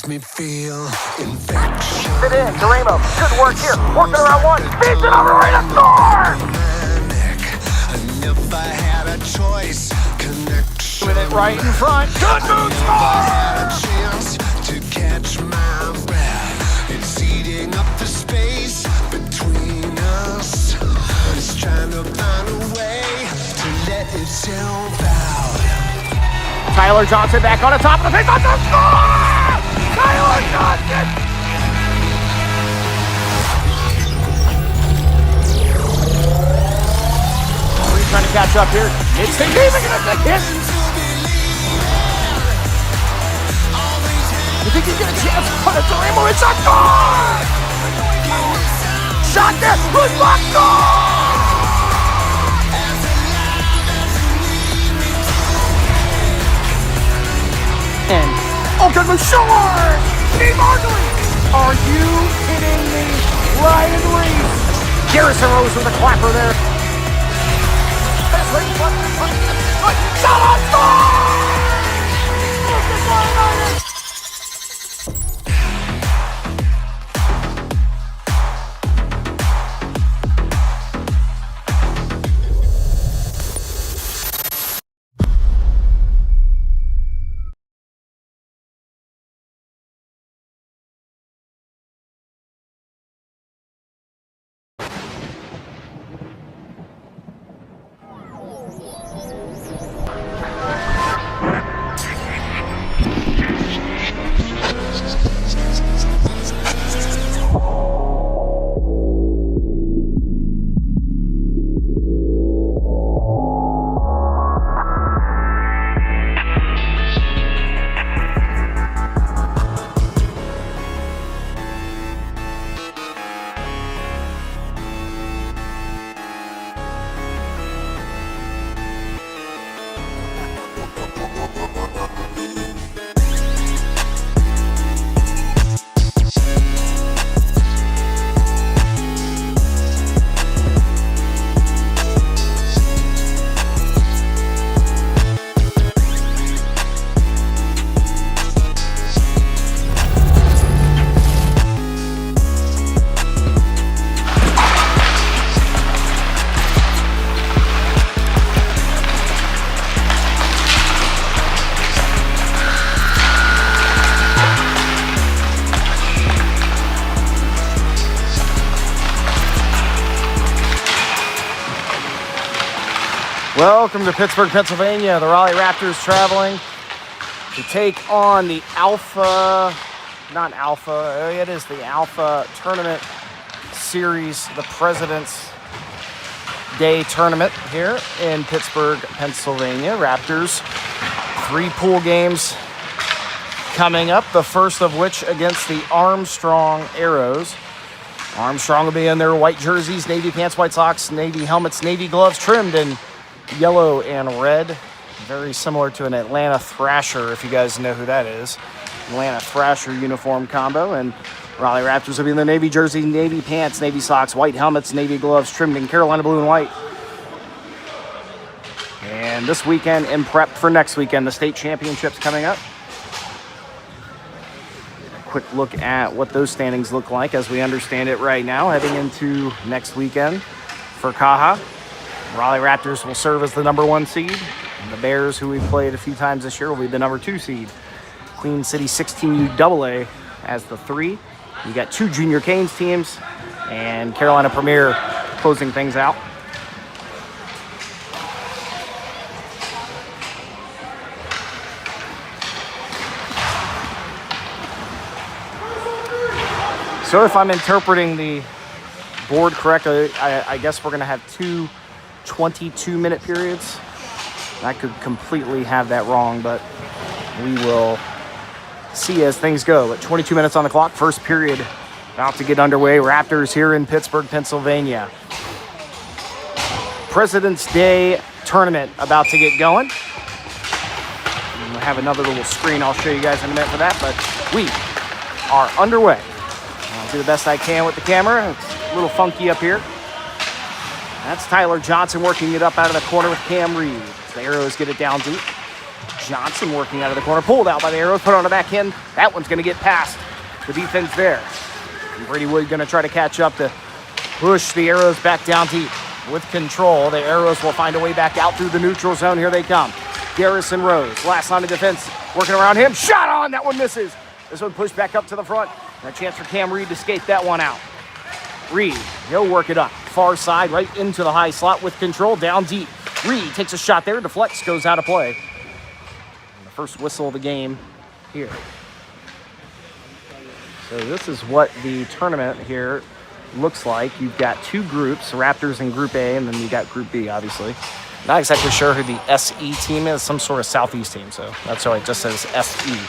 me feel infection. Fit in, Duramo. Good work here. Working around one. Speeds it over, ready to score! And if I had a choice, connection. With it right in front. Good move, If I had a chance to catch my breath, it's eating up the space between us. It's trying to find a way to let itself out. Tyler Johnson back on the top of the face. On the score! Tyler Johnson! He's trying to catch up here. It's the game against the hit. You think he's got a chance? Put it to Ramo. It's a goal! Shot there. Good block. Goal! And open the shore! Steve Markley! Are you kidding me? Ryan Reese! Garrison Rose with a clapper there. Shot on score! Welcome to Pittsburgh, Pennsylvania. The Raleigh Raptors traveling to take on the Alpha Tournament Series, the President's Day Tournament here in Pittsburgh, Pennsylvania. Raptors, 3 pool games coming up, the first of which against the Armstrong Arrows. Armstrong will be in their white jerseys, navy pants, white socks, navy helmets, navy gloves, trimmed in yellow and red. Very similar to an Atlanta Thrasher, if you guys know who that is. Atlanta Thrasher uniform combo. And Raleigh Raptors will be in the navy jersey, navy pants, navy socks, white helmets, navy gloves, trimmed in Carolina blue and white. And this weekend in prep for next weekend, the state championships coming up. Quick look at what those standings look like as we understand it right now, heading into next weekend for Caja. Raleigh Raptors will serve as the number 1 seed. And the Bears, who we've played a few times this year, will be the number 2 seed. Queen City 16U AA as the 3. You got 2 Junior Canes teams and Carolina Premier closing things out. So if I'm interpreting the board correctly, I guess we're going to have 2 22-minute periods. I could completely have that wrong, but we will see as things go. At 22 minutes on the clock, first period about to get underway. Raptors here in Pittsburgh, Pennsylvania. President's Day tournament about to get going. We'll have another little screen I'll show you guys in a minute for that, but we are underway. I'll do the best I can with the camera. It's a little funky up here. That's Tyler Johnson working it up out of the corner with Cam Reed. The Arrows get it down deep. Johnson working out of the corner, pulled out by the Arrows, put on the back end. That one's going to get past the defense there. And Brady Wood going to try to catch up to push the Arrows back down deep. With control, the Arrows will find a way back out through the neutral zone. Here they come. Garrison Rose, last line of defense, working around him. Shot on, that one misses. This one pushed back up to the front. And a chance for Cam Reed to skate that one out. Reed, he'll work it up. Far side, right into the high slot with control, down deep. Reed takes a shot there, deflects, goes out of play. And the first whistle of the game here. So this is what the tournament here looks like. You've got two groups, Raptors in Group A, and then you got Group B, obviously. Not exactly sure who the SE team is, some sort of Southeast team, so that's why it just says SE.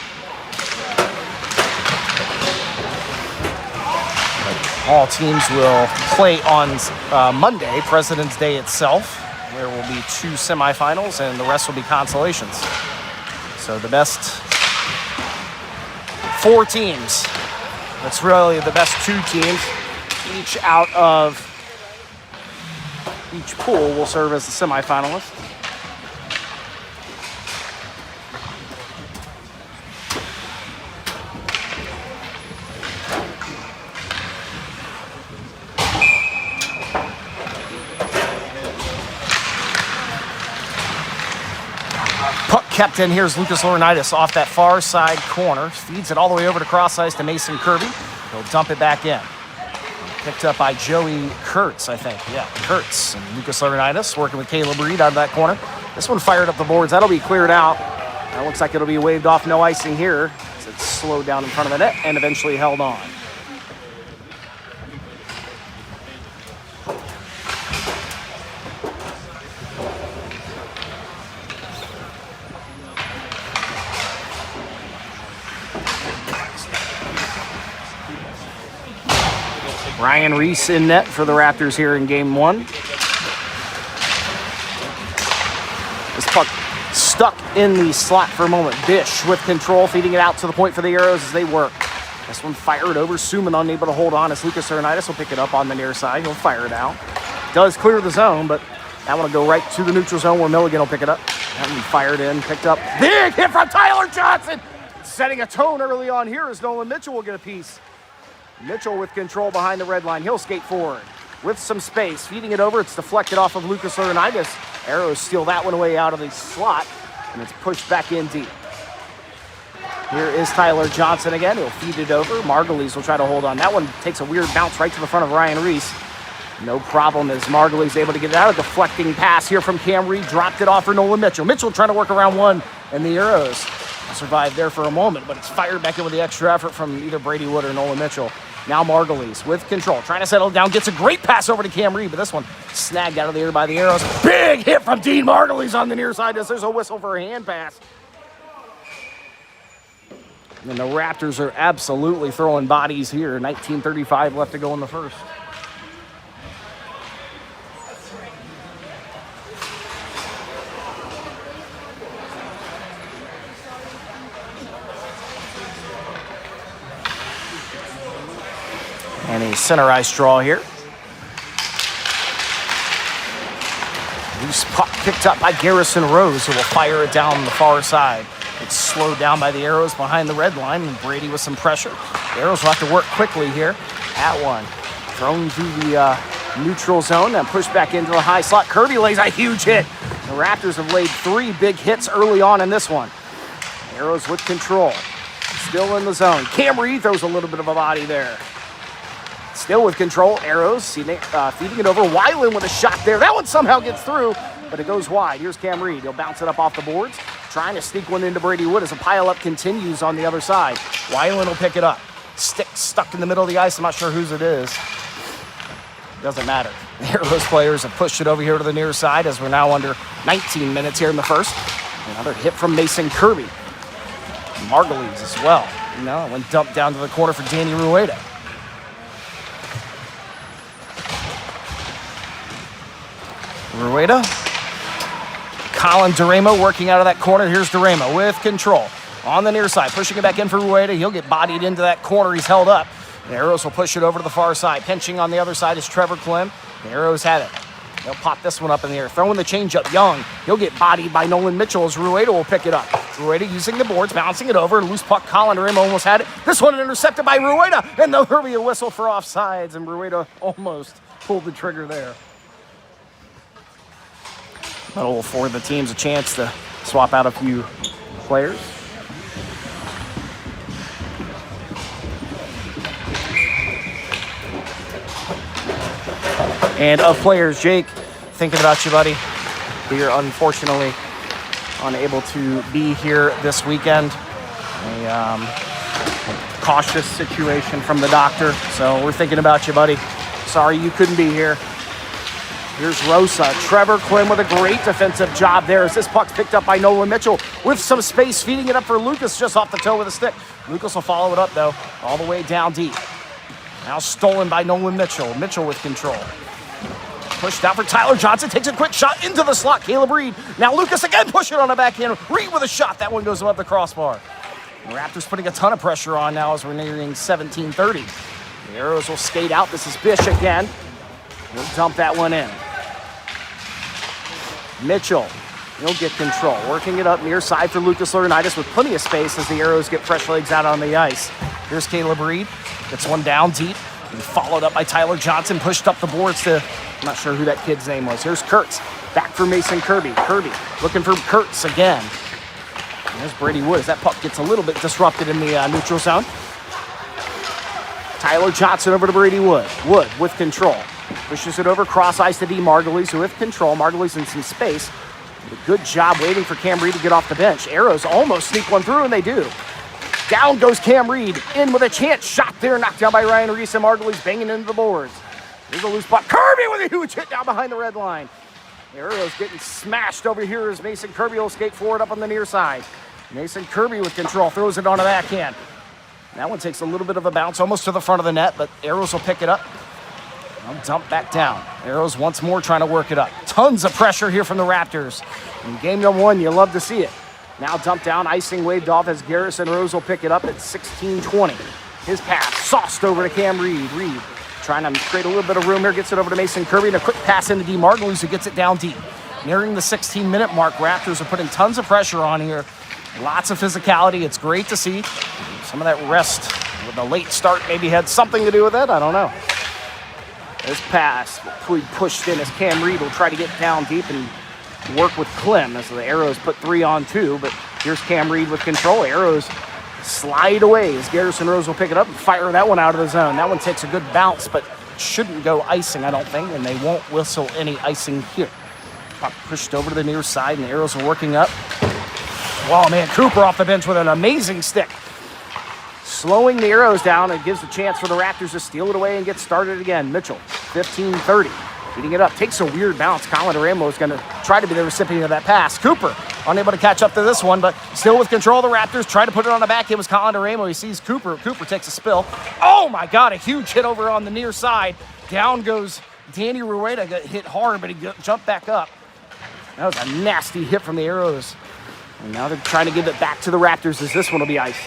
All teams will play on Monday, President's Day itself. There will be 2 semifinals, and the rest will be consolations. So the best 4 teams, that's really the best 2 teams, each out of each pool will serve as the semifinalists. Puck kept in. Here's Lucas Laurinaitis off that far side corner. Feeds it all the way over to cross ice to Mason Kirby. He'll dump it back in. Picked up by Joey Kurtz, I think. Yeah, Kurtz. And Lucas Laurinaitis working with Caleb Reed out of that corner. This one fired up the boards. That'll be cleared out. That looks like it'll be waved off. No icing here. So it's slowed down in front of the net and eventually held on. Ryan Reese in net for the Raptors here in game 1. This puck stuck in the slot for a moment. Bish with control, feeding it out to the point for the Arrows as they work. This one fired over. Suman unable to hold on as Lucas Laurinaitis will pick it up on the near side. He'll fire it out. Does clear the zone, but that one will go right to the neutral zone where Milligan will pick it up. That one fired in, picked up. Big hit from Tyler Johnson. Setting a tone early on here as Nolan Mitchell will get a piece. Mitchell with control behind the red line. He'll skate forward with some space. Feeding it over. It's deflected off of Lucas Laurinaitis. Arrows steal that one away out of the slot, and it's pushed back in deep. Here is Tyler Johnson again. He'll feed it over. Margulies will try to hold on. That one takes a weird bounce right to the front of Ryan Reese. No problem as Margulies able to get it out. A deflecting pass here from Cam Reed. Dropped it off for Nolan Mitchell. Mitchell trying to work around one, and the Arrows survived there for a moment, but it's fired back in with the extra effort from either Brady Wood or Nolan Mitchell. Now Margulies with control, trying to settle it down, gets a great pass over to Cam Reed, but this one snagged out of the air by the Arrows. Big hit from Dean Margulies on the near side as there's a whistle for a hand pass. And the Raptors are absolutely throwing bodies here. 19:35 left to go in the first. And a center ice draw here. Loose puck picked up by Garrison Rose, who will fire it down the far side. It's slowed down by the Arrows behind the red line, and Brady with some pressure. The Arrows will have to work quickly here. At one. Thrown through the neutral zone and pushed back into the high slot. Kirby lays a huge hit. The Raptors have laid 3 big hits early on in this one. Arrows with control. Still in the zone. Cam Reed throws a little bit of a body there. Still with control, Arrows feeding it over. Weiland with a shot there. That one somehow gets through, but it goes wide. Here's Cam Reed. He'll bounce it up off the boards, trying to sneak one into Brady Wood as a pileup continues on the other side. Weiland will pick it up. Stick stuck in the middle of the ice. I'm not sure whose it is. Doesn't matter. The Arrows players have pushed it over here to the near side as we're now under 19 minutes here in the first. Another hit from Mason Kirby. Margulies as well. No, it went dumped down to the corner for Danny Rueda. Rueda. Colin Duramo working out of that corner. Here's Duramo with control on the near side. Pushing it back in for Rueda. He'll get bodied into that corner. He's held up. The Arrows will push it over to the far side. Pinching on the other side is Trevor Klim. The Arrows had it. They'll pop this one up in the air. Throwing the changeup, Young. He'll get bodied by Nolan Mitchell as Rueda will pick it up. Rueda using the boards, bouncing it over. Loose puck, Colander almost had it. This one intercepted by Rueda, and there'll be a whistle for offsides, and Rueda almost pulled the trigger there. That'll afford the teams a chance to swap out a few players. And of players, Jake, thinking about you, buddy. We are unfortunately unable to be here this weekend. A cautious situation from the doctor, so we're thinking about you, buddy. Sorry you couldn't be here. Here's Rosa. Trevor Quinn with a great defensive job there as this puck's picked up by Nolan Mitchell with some space, feeding it up for Lucas just off the toe with a stick. Lucas will follow it up, though, all the way down deep. Now stolen by Nolan Mitchell. Mitchell with control. Pushed out for Tyler Johnson. Takes a quick shot into the slot. Caleb Reed. Now Lucas again pushing on the backhand. Reed with a shot. That one goes above the crossbar. The Raptors putting a ton of pressure on now as we're nearing 17:30. The Arrows will skate out. This is Bish again. He'll dump that one in. Mitchell, he'll get control. Working it up near side for Lucas Laurinaitis with plenty of space as the Arrows get fresh legs out on the ice. Here's Caleb Reed. Gets one down deep. And followed up by Tyler Johnson. Pushed up the boards to, I'm not sure who that kid's name was. Here's Kurtz. Back for Mason Kirby. Kirby looking for Kurtz again. And there's Brady Wood as that puck gets a little bit disrupted in the neutral zone. Tyler Johnson over to Brady Wood. Wood with control. Pushes it over cross ice to D. Margulies with control. Margulies in some space. A good job waiting for Cam Reed to get off the bench. Arrows almost sneak one through, and they do. Down goes Cam Reed. In with a chance. Shot there. Knocked down by Ryan Reese, and Margulies banging into the boards. Here's a loose puck. Kirby with a huge hit down behind the red line. The Arrows getting smashed over here as Mason Kirby will skate forward up on the near side. Mason Kirby with control. Throws it on the backhand. That one takes a little bit of a bounce almost to the front of the net, but Arrows will pick it up. I'll dump back down. Arrows once more trying to work it up. Tons of pressure here from the Raptors. In game number one, you love to see it. Now dumped down, icing waved off as Garrison Rose will pick it up at 16:20. His pass sauced over to Cam Reed. Reed trying to create a little bit of room here, gets it over to Mason Kirby, and a quick pass into D. Margulies who gets it down deep. Nearing the 16-minute mark, Raptors are putting tons of pressure on here. Lots of physicality. It's great to see. Some of that rest with the late start maybe had something to do with it. I don't know. This pass pushed in as Cam Reed will try to get down deep and work with Clem as the Arrows put 3-on-2. But here's Cam Reed with control. Arrows slide away as Garrison Rose will pick it up and fire that one out of the zone. That one takes a good bounce, but shouldn't go icing, I don't think, and they won't whistle any icing here. Puck pushed over to the near side, and the Arrows are working up. Oh, man, Cooper off the bench with an amazing stick. Slowing the Arrows down and gives the chance for the Raptors to steal it away and get started again. Mitchell, 15:30, beating it up. Takes a weird bounce. Colin Duramo is going to try to be the recipient of that pass. Cooper, unable to catch up to this one, but still with control of the Raptors. Try to put it on the back. It was Colin Duramo. He sees Cooper. Cooper takes a spill. Oh, my God, a huge hit over on the near side. Down goes Danny Rueda. Got hit hard, but he jumped back up. That was a nasty hit from the Arrows. And now they're trying to give it back to the Raptors as this one will be iced.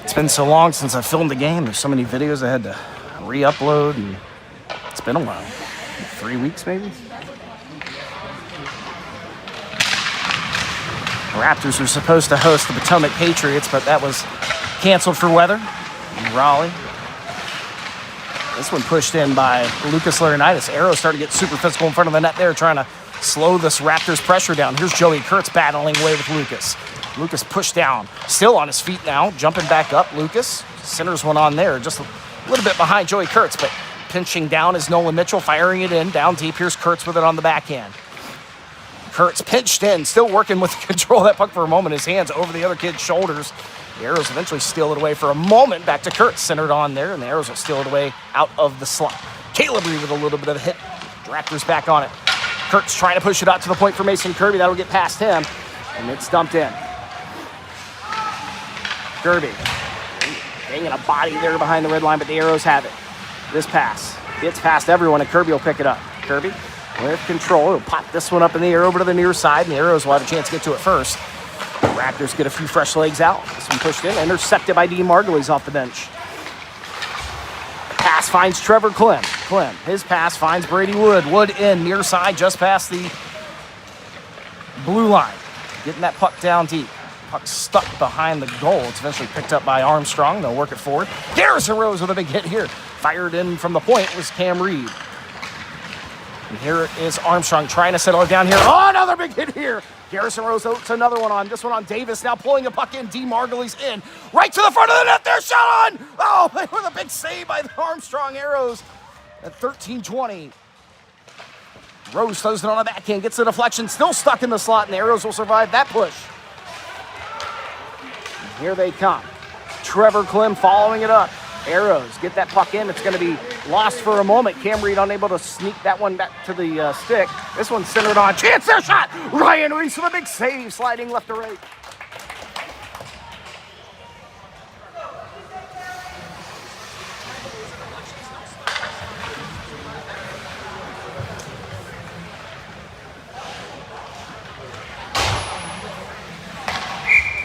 It's been so long since I filmed the game. There's so many videos I had to re-upload, and it's been a while. 3 weeks maybe? The Raptors were supposed to host the Potomac Patriots, but that was canceled for weather in Raleigh. This one pushed in by Lucas Laurinaitis. Arrows starting to get super physical in front of the net there, trying to slow this Raptors pressure down. Here's Joey Kurtz battling away with Lucas. Lucas pushed down, still on his feet now, jumping back up. Lucas centers one on there, just a little bit behind Joey Kurtz, but pinching down is Nolan Mitchell, firing it in, down deep. Here's Kurtz with it on the backhand. Kurtz pinched in, still working with control of that puck for a moment. His hands over the other kid's shoulders. The Arrows eventually steal it away for a moment. Back to Kurtz, centered on there, and the Arrows will steal it away out of the slot. Caleb Reed with a little bit of a hit. Raptors back on it. Kurtz trying to push it out to the point for Mason Kirby. That'll get past him, and it's dumped in. Kirby Hanging a body there behind the red line, but the Arrows have it. This pass gets past everyone, and Kirby will pick it up. Kirby with control. He'll pop this one up in the air over to the near side, and the Arrows will have a chance to get to it first. The Raptors get a few fresh legs out. This one pushed in, intercepted by D. Margulies off the bench. Pass finds Trevor Clem. His pass finds Brady Wood. Wood in, near side, just past the blue line. Getting that puck down deep. Puck stuck behind the goal. It's eventually picked up by Armstrong. They'll work it forward. Garrison Rose with a big hit here. Fired in from the point was Cam Reed. And here is Armstrong trying to settle it down here. Oh, another big hit here. Garrison Rose puts another one on. This one on Davis. Now pulling the puck in. D. Margulies in. Right to the front of the net. There, shot on. Oh, with a big save by the Armstrong Arrows at 13:20. Rose throws it on the backhand. Gets the deflection. Still stuck in the slot, and the Arrows will survive that push. And here they come. Trevor Clem following it up. Arrows get that puck in. It's going to be lost for a moment. Cam Reed unable to sneak that one back to the stick. This one's centered on. Chance there, shot! Ryan Reese with a big save, sliding left to right.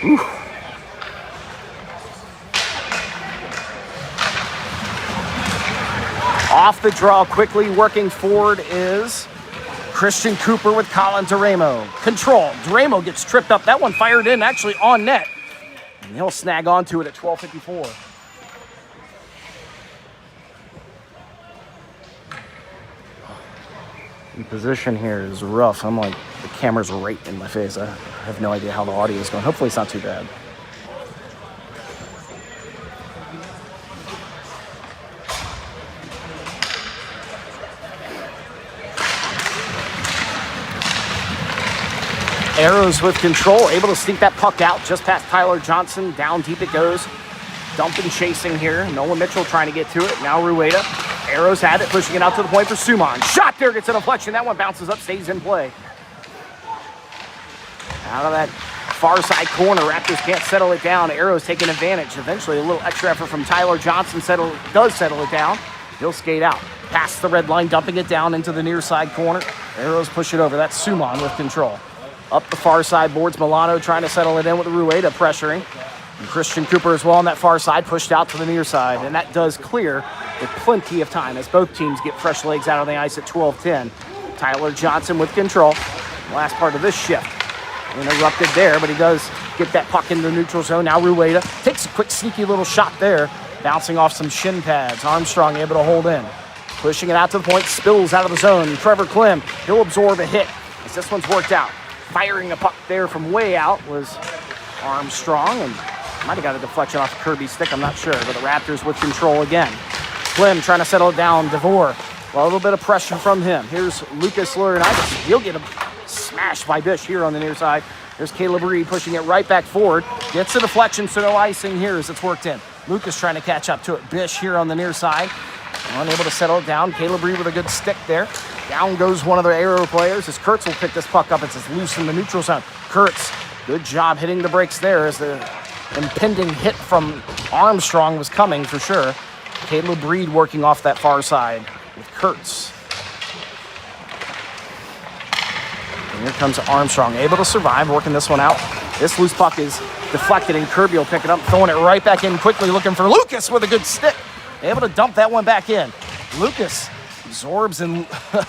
Ooh. Off the draw, quickly working forward is Christian Cooper with Colin Duramo. Control. Duramo gets tripped up. That one fired in, actually on net. And he'll snag onto it at 12:54. The position here is rough. I'm like, the camera's right in my face. I have no idea how the audio is going. Hopefully it's not too bad. Arrows with control, able to sneak that puck out just past Tyler Johnson. Down deep it goes. Dumping, chasing here. Nolan Mitchell trying to get to it. Now Rueda. Arrows had it, pushing it out to the point for Suman. Shot there, gets a deflection. That one bounces up, stays in play. Out of that far side corner, Raptors can't settle it down. Arrows taking advantage. Eventually a little extra effort from Tyler Johnson does settle it down. He'll skate out. Past the red line, dumping it down into the near side corner. Arrows push it over. That's Suman with control. Up the far side boards, Milano trying to settle it in with Rueda pressuring. And Christian Cooper as well on that far side, pushed out to the near side. And that does clear with plenty of time as both teams get fresh legs out on the ice at 12:10. Tyler Johnson with control. Last part of this shift. Interrupted there, but he does get that puck into the neutral zone. Now Rueda takes a quick sneaky little shot there, bouncing off some shin pads. Armstrong able to hold in. Pushing it out to the point, spills out of the zone. And Trevor Clem, he'll absorb a hit as this one's worked out. Firing a puck there from way out was Armstrong, and might have got a deflection off Kirby's stick, I'm not sure, but the Raptors with control again. Clem trying to settle it down. DeVore, a little bit of pressure from him. Here's Lucas Laurinaitis. He'll get a smash by Bish here on the near side. There's Caleb Reed pushing it right back forward. Gets a deflection, so no icing here as it's worked in. Lucas trying to catch up to it. Bish here on the near side. Unable to settle it down. Caleb Reed with a good stick there. Down goes one of the Arrow players as Kurtz will pick this puck up. It's loose in the neutral zone. Kurtz, good job hitting the brakes there as the impending hit from Armstrong was coming for sure. Caleb Reed working off that far side with Kurtz. And here comes Armstrong, able to survive, working this one out. This loose puck is deflected and Kirby will pick it up, throwing it right back in quickly, looking for Lucas with a good stick. Able to dump that one back in. Lucas absorbs and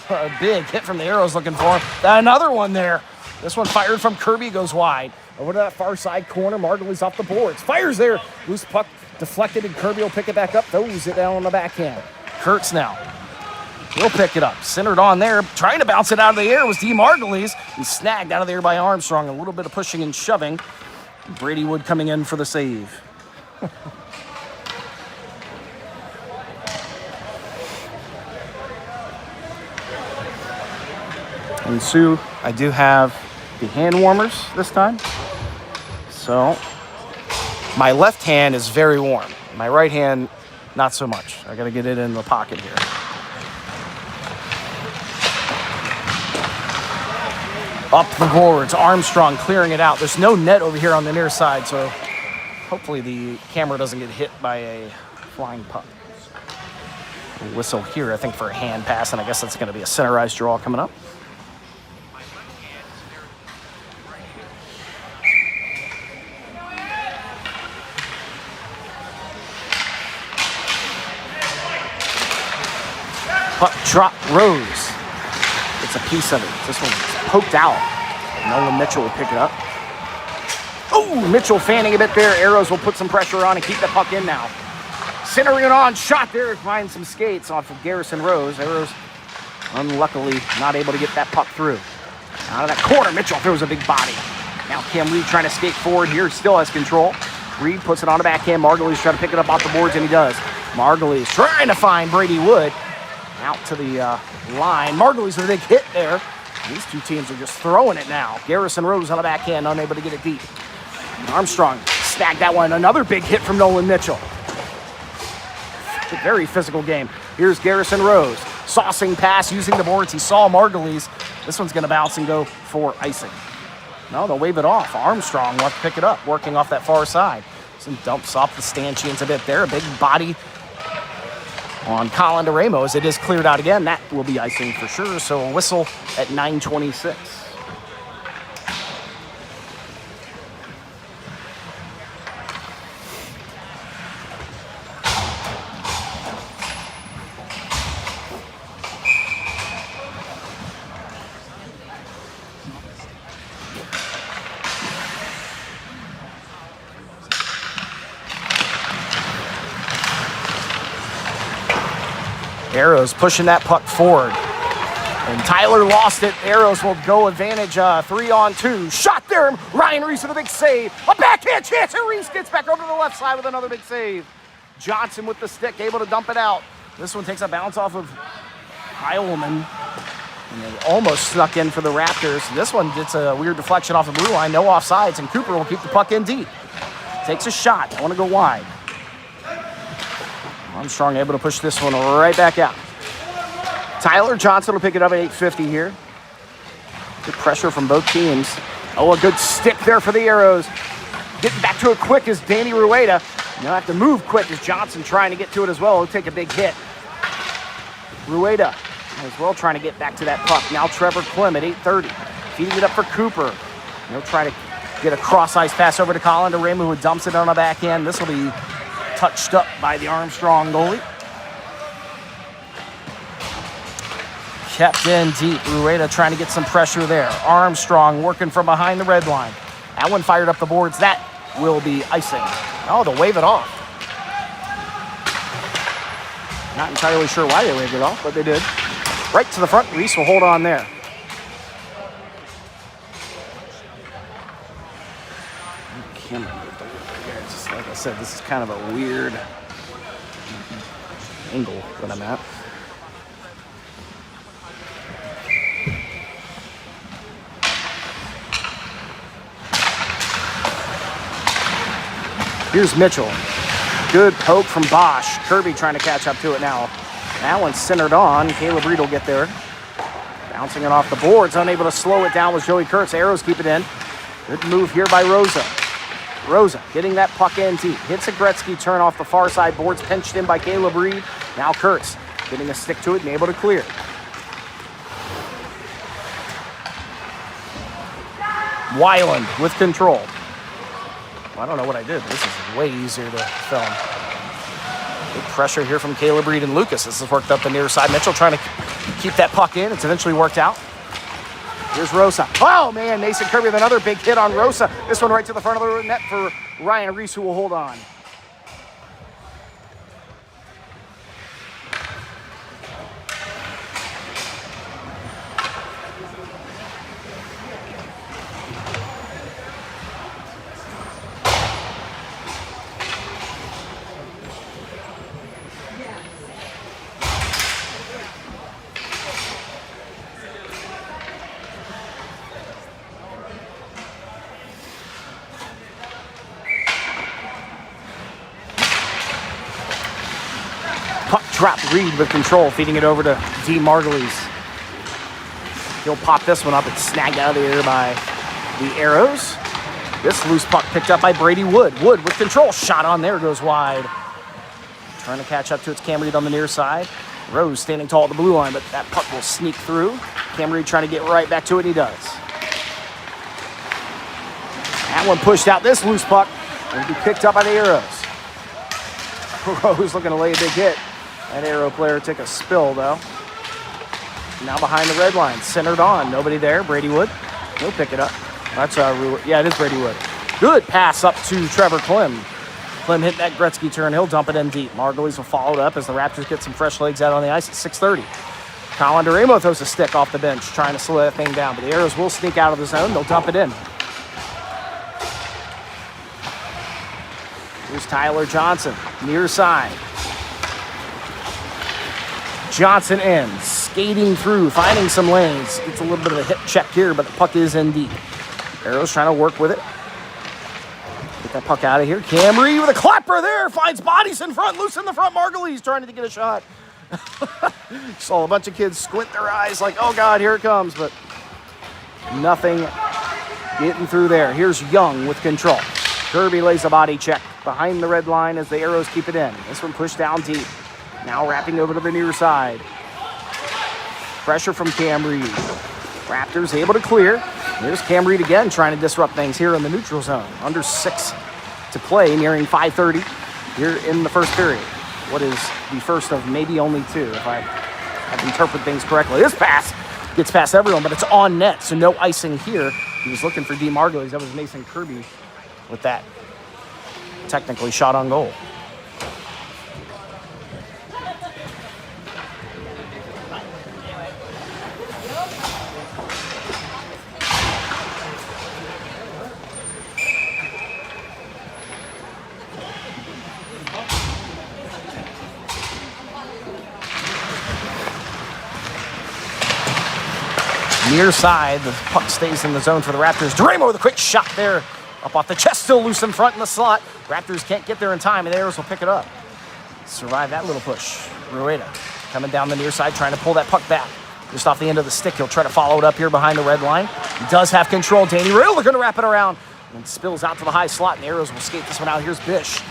a big hit from the Arrows looking for him. Another one there. This one fired from Kirby, goes wide. Over to that far side corner, Margulies off the boards. Fires there. Loose puck deflected and Kirby will pick it back up. Throws it down on the backhand. Kurtz now. He'll pick it up. Centered on there. Trying to bounce it out of the air was D. Margulies. And snagged out of the air by Armstrong. A little bit of pushing and shoving. Brady Wood coming in for the save. And Sue, I do have the hand warmers this time. So my left hand is very warm. My right hand, not so much. I gotta get it in the pocket here. Up the boards, Armstrong clearing it out. There's no net over here on the near side, so Hopefully the camera doesn't get hit by a flying puck. A whistle here, I think, for a hand pass, and I guess that's going to be a center ice draw coming up. Puck drop, Rose. It's a piece of it. This one's poked out. Nolan Mitchell will pick it up. Oh, Mitchell fanning a bit there. Arrows will put some pressure on and keep the puck in now. Centering it on, shot there, find some skates off of Garrison Rose. Arrows, unluckily, not able to get that puck through. Out of that corner, Mitchell throws a big body. Now Cam Reed trying to skate forward here, still has control. Reed puts it on the backhand. Margulies trying to pick it up off the boards, and he does. Margulies trying to find Brady Wood. Out to the line. Margulies with a big hit there. These two teams are just throwing it now. Garrison Rose on the backhand, unable to get it deep. Armstrong snagged that one. Another big hit from Nolan Mitchell. It's a very physical game. Here's Garrison Rose. Saucing pass using the boards. He saw Margulies. This one's going to bounce and go for icing. No, they'll wave it off. Armstrong wants to pick it up, working off that far side. Some dumps off the stanchions a bit there. A big body on Colin DeRamo as it is cleared out again. That will be icing for sure. So a whistle at 9:26. Arrows pushing that puck forward. And Tyler lost it. Arrows will go advantage 3-on-2. Shot there. Ryan Reese with a big save. A backhand chance. And Reese gets back over to the left side with another big save. Johnson with the stick, able to dump it out. This one takes a bounce off of Heilman. And they almost snuck in for the Raptors. This one gets a weird deflection off the blue line. No offsides. And Cooper will keep the puck in deep. Takes a shot. I want to go wide. Armstrong able to push this one right back out. Tyler Johnson will pick it up at 8:50 here. Good pressure from both teams. Oh, a good stick there for the Arrows. Getting back to it quick is Danny Rueda. They'll have to move quick as Johnson trying to get to it as well. He'll take a big hit. Rueda as well trying to get back to that puck. Now Trevor Klim at 8:30. Feeding it up for Cooper. He'll try to get a cross-ice pass over to Colin DeRamo, who dumps it on the backhand. This will be touched up by the Armstrong goalie. Kept in deep. Rueda trying to get some pressure there. Armstrong working from behind the red line. That one fired up the boards. That will be icing. Oh, they'll wave it off. Not entirely sure why they waved it off, but they did. Right to the front. Reese will hold on there. Just like I said, this is kind of a weird angle that I'm at. Here's Mitchell. Good poke from Bosch. Kirby trying to catch up to it now. That one's centered on. Caleb Reed will get there. Bouncing it off the boards. Unable to slow it down with Joey Kurtz. Arrows keep it in. Good move here by Rosa. Rosa getting that puck in deep. Hits a Gretzky turn off the far side. Boards pinched in by Caleb Reed. Now Kurtz getting a stick to it and able to clear. Weiland with control. I don't know what I did. This is way easier to film. Big pressure here from Caleb Reed and Lucas. This has worked up the near side. Mitchell trying to keep that puck in. It's eventually worked out. Here's Rosa. Oh, man, Mason Kirby with another big hit on Rosa. This one right to the front of the net for Ryan Reese, who will hold on. Drop Reed with control, feeding it over to D. Margulies. He'll pop this one up and snagged out of the air by the Arrows. This loose puck picked up by Brady Wood. Wood with control. Shot on there, goes wide. Trying to catch up to its Cam Reed on the near side. Rose standing tall at the blue line, but that puck will sneak through. Cam Reed trying to get right back to it, and he does. That one pushed out. This loose puck will be picked up by the Arrows. Rose looking to lay a big hit. That Arrow player took a spill, though. Now behind the red line, centered on. Nobody there. Brady Wood. He'll pick it up. That's yeah, it is Brady Wood. Good pass up to Trevor Klim. Klim hit that Gretzky turn. He'll dump it in deep. Margulies will follow it up as the Raptors get some fresh legs out on the ice at 6:30. Colin Duramo throws a stick off the bench, trying to slow that thing down, but the Arrows will sneak out of the zone. They'll dump it in. Here's Tyler Johnson, near side. Johnson in, skating through, finding some lanes. Gets a little bit of a hip check here, but the puck is in deep. Arrows trying to work with it. Get that puck out of here. Cam Reed with a clapper there. Finds bodies in front, loose in the front. Margulies trying to get a shot. Saw a bunch of kids squint their eyes like, oh God, here it comes. But nothing getting through there. Here's Young with control. Kirby lays a body check behind the red line as the Arrows keep it in. This one pushed down deep. Now wrapping over to the near side. Pressure from Cam Reed. Raptors able to clear. Here's Cam Reed again trying to disrupt things here in the neutral zone. Under 6 to play, nearing 5:30 here in the first period. What is the first of maybe only 2, if I have interpreted things correctly. This pass gets past everyone, but it's on net, so no icing here. He was looking for D. Margulies. That was Mason Kirby with that technically shot on goal. Near side, the puck stays in the zone for the Raptors. Duramo with a quick shot there. Up off the chest, still loose in front in the slot. Raptors can't get there in time, and the Arrows will pick it up. Survive that little push. Rueda coming down the near side, trying to pull that puck back. Just off the end of the stick, he'll try to follow it up here behind the red line. He does have control. Danny Rail looking to wrap it around. And spills out to the high slot, and the Arrows will skate this one out. Here's Bish.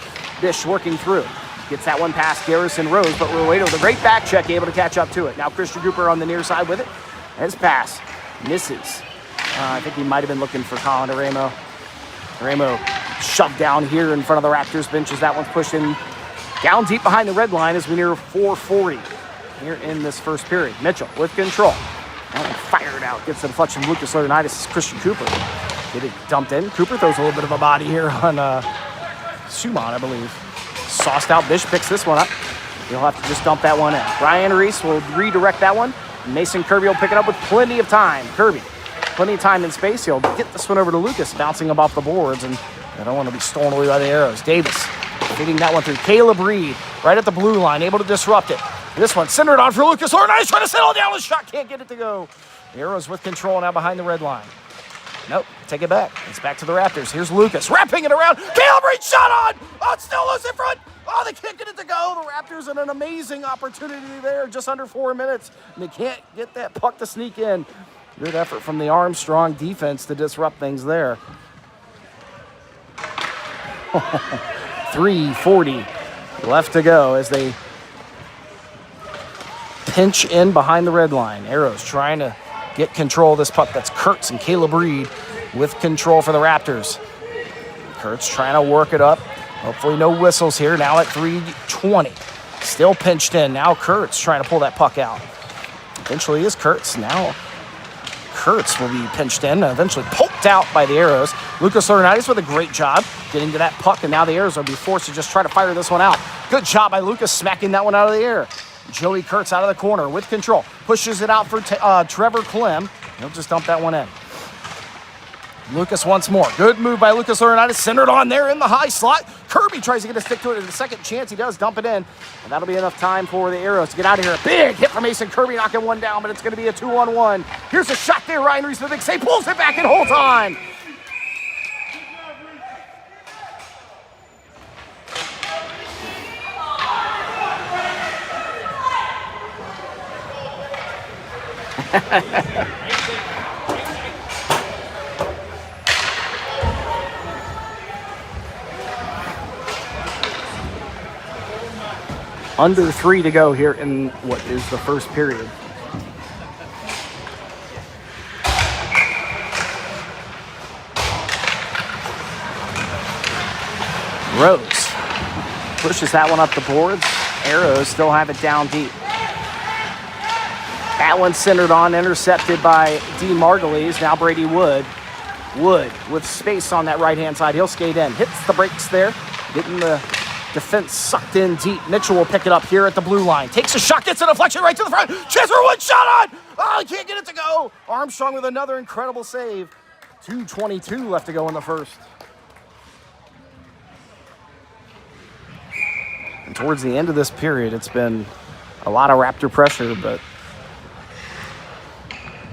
Bish working through. Gets that one past Garrison Rose, but Rueda with a great back check, able to catch up to it. Now Christian Cooper on the near side with it. His pass misses. I think he might have been looking for Colin Duramo. Duramo shoved down here in front of the Raptors bench as that one's pushed in down deep behind the red line as we near 4:40 here in this first period. Mitchell with control. That one fired out. Gets the deflection. Lucas Laurinaitis. Christian Cooper. Get it dumped in. Cooper throws a little bit of a body here on Suman, I believe. Sauced out. Bish picks this one up. He'll have to just dump that one in. Ryan Reese will redirect that one. Mason Kirby will pick it up with plenty of time. Kirby, plenty of time and space. He'll get this one over to Lucas, bouncing him off the boards, and they don't want to be stolen away by the Arrows. Davis hitting that one through. Caleb Reed right at the blue line, able to disrupt it. This one centered on for Lucas Laurinaitis, trying to settle down. His shot can't get it to go. The Arrows with control now behind the red line. Nope, take it back. It's back to the Raptors. Here's Lucas wrapping it around. Caleb Reed shot on. Oh, it's still loose in front. Oh, they can't get it to go. The Raptors in an amazing opportunity there, just under 4 minutes. And they can't get that puck to sneak in. Good effort from the Armstrong defense to disrupt things there. 3:40 left to go as they pinch in behind the red line. Arrows trying to get control of this puck. That's Kurtz and Caleb Reed with control for the Raptors. Kurtz trying to work it up. Hopefully no whistles here. Now at 3:20. Still pinched in. Now Kurtz trying to pull that puck out. Eventually is Kurtz. Now Kurtz will be pinched in and eventually poked out by the Arrows. Lucas Laurinaitis with a great job getting to that puck, and now the Arrows will be forced to just try to fire this one out. Good job by Lucas smacking that one out of the air. Joey Kurtz out of the corner with control. Pushes it out for Trevor Klim. He'll just dump that one in. Lucas once more. Good move by Lucas Laurinaitis. Centered on there in the high slot. Kirby tries to get a stick to it. In the second chance, he does dump it in. And that'll be enough time for the Arrows to get out of here. A big hit from Mason Kirby, knocking one down, but it's going to be a 2-on-1. Here's a shot there. Ryan Reese with a big save. Pulls it back and holds on. Under 3 to go here in what is the first period. Rose pushes that one up the boards. Arrows still have it down deep. That one centered on, intercepted by D. Margulies. Now Brady Wood. Wood with space on that right-hand side. He'll skate in. Hits the brakes there. Getting the defense sucked in deep. Mitchell will pick it up here at the blue line. Takes a shot, gets a deflection right to the front. Chisler, one shot on! Oh, he can't get it to go. Armstrong with another incredible save. 2:22 left to go in the first. And towards the end of this period, it's been a lot of Raptor pressure, but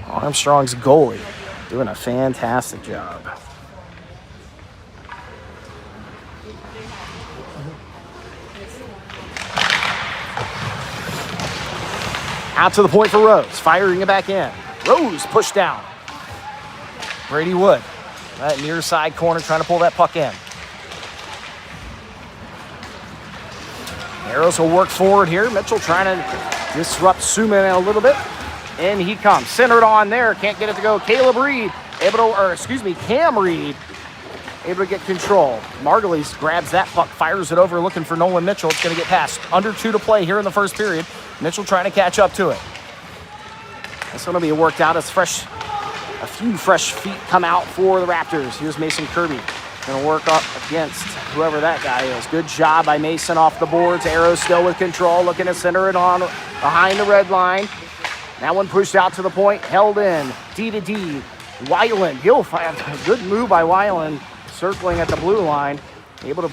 Armstrong's goalie doing a fantastic job. Out to the point for Rose, firing it back in. Rose pushed down. Brady Wood, that near side corner, trying to pull that puck in. Arrows will work forward here. Mitchell trying to disrupt Suman a little bit. In he comes. Centered on there. Can't get it to go. Cam Reed, able to get control. Margulies grabs that puck, fires it over, looking for Nolan Mitchell. It's going to get past. Under 2 to play here in the first period. Mitchell trying to catch up to it. This one will be worked out as a few fresh feet come out for the Raptors. Here's Mason Kirby. Going to work up against whoever that guy is. Good job by Mason off the boards. Arrows still with control, looking to center it on behind the red line. That one pushed out to the point, held in. D to D. Weiland, he'll find a good move by Weiland, circling at the blue line. Able to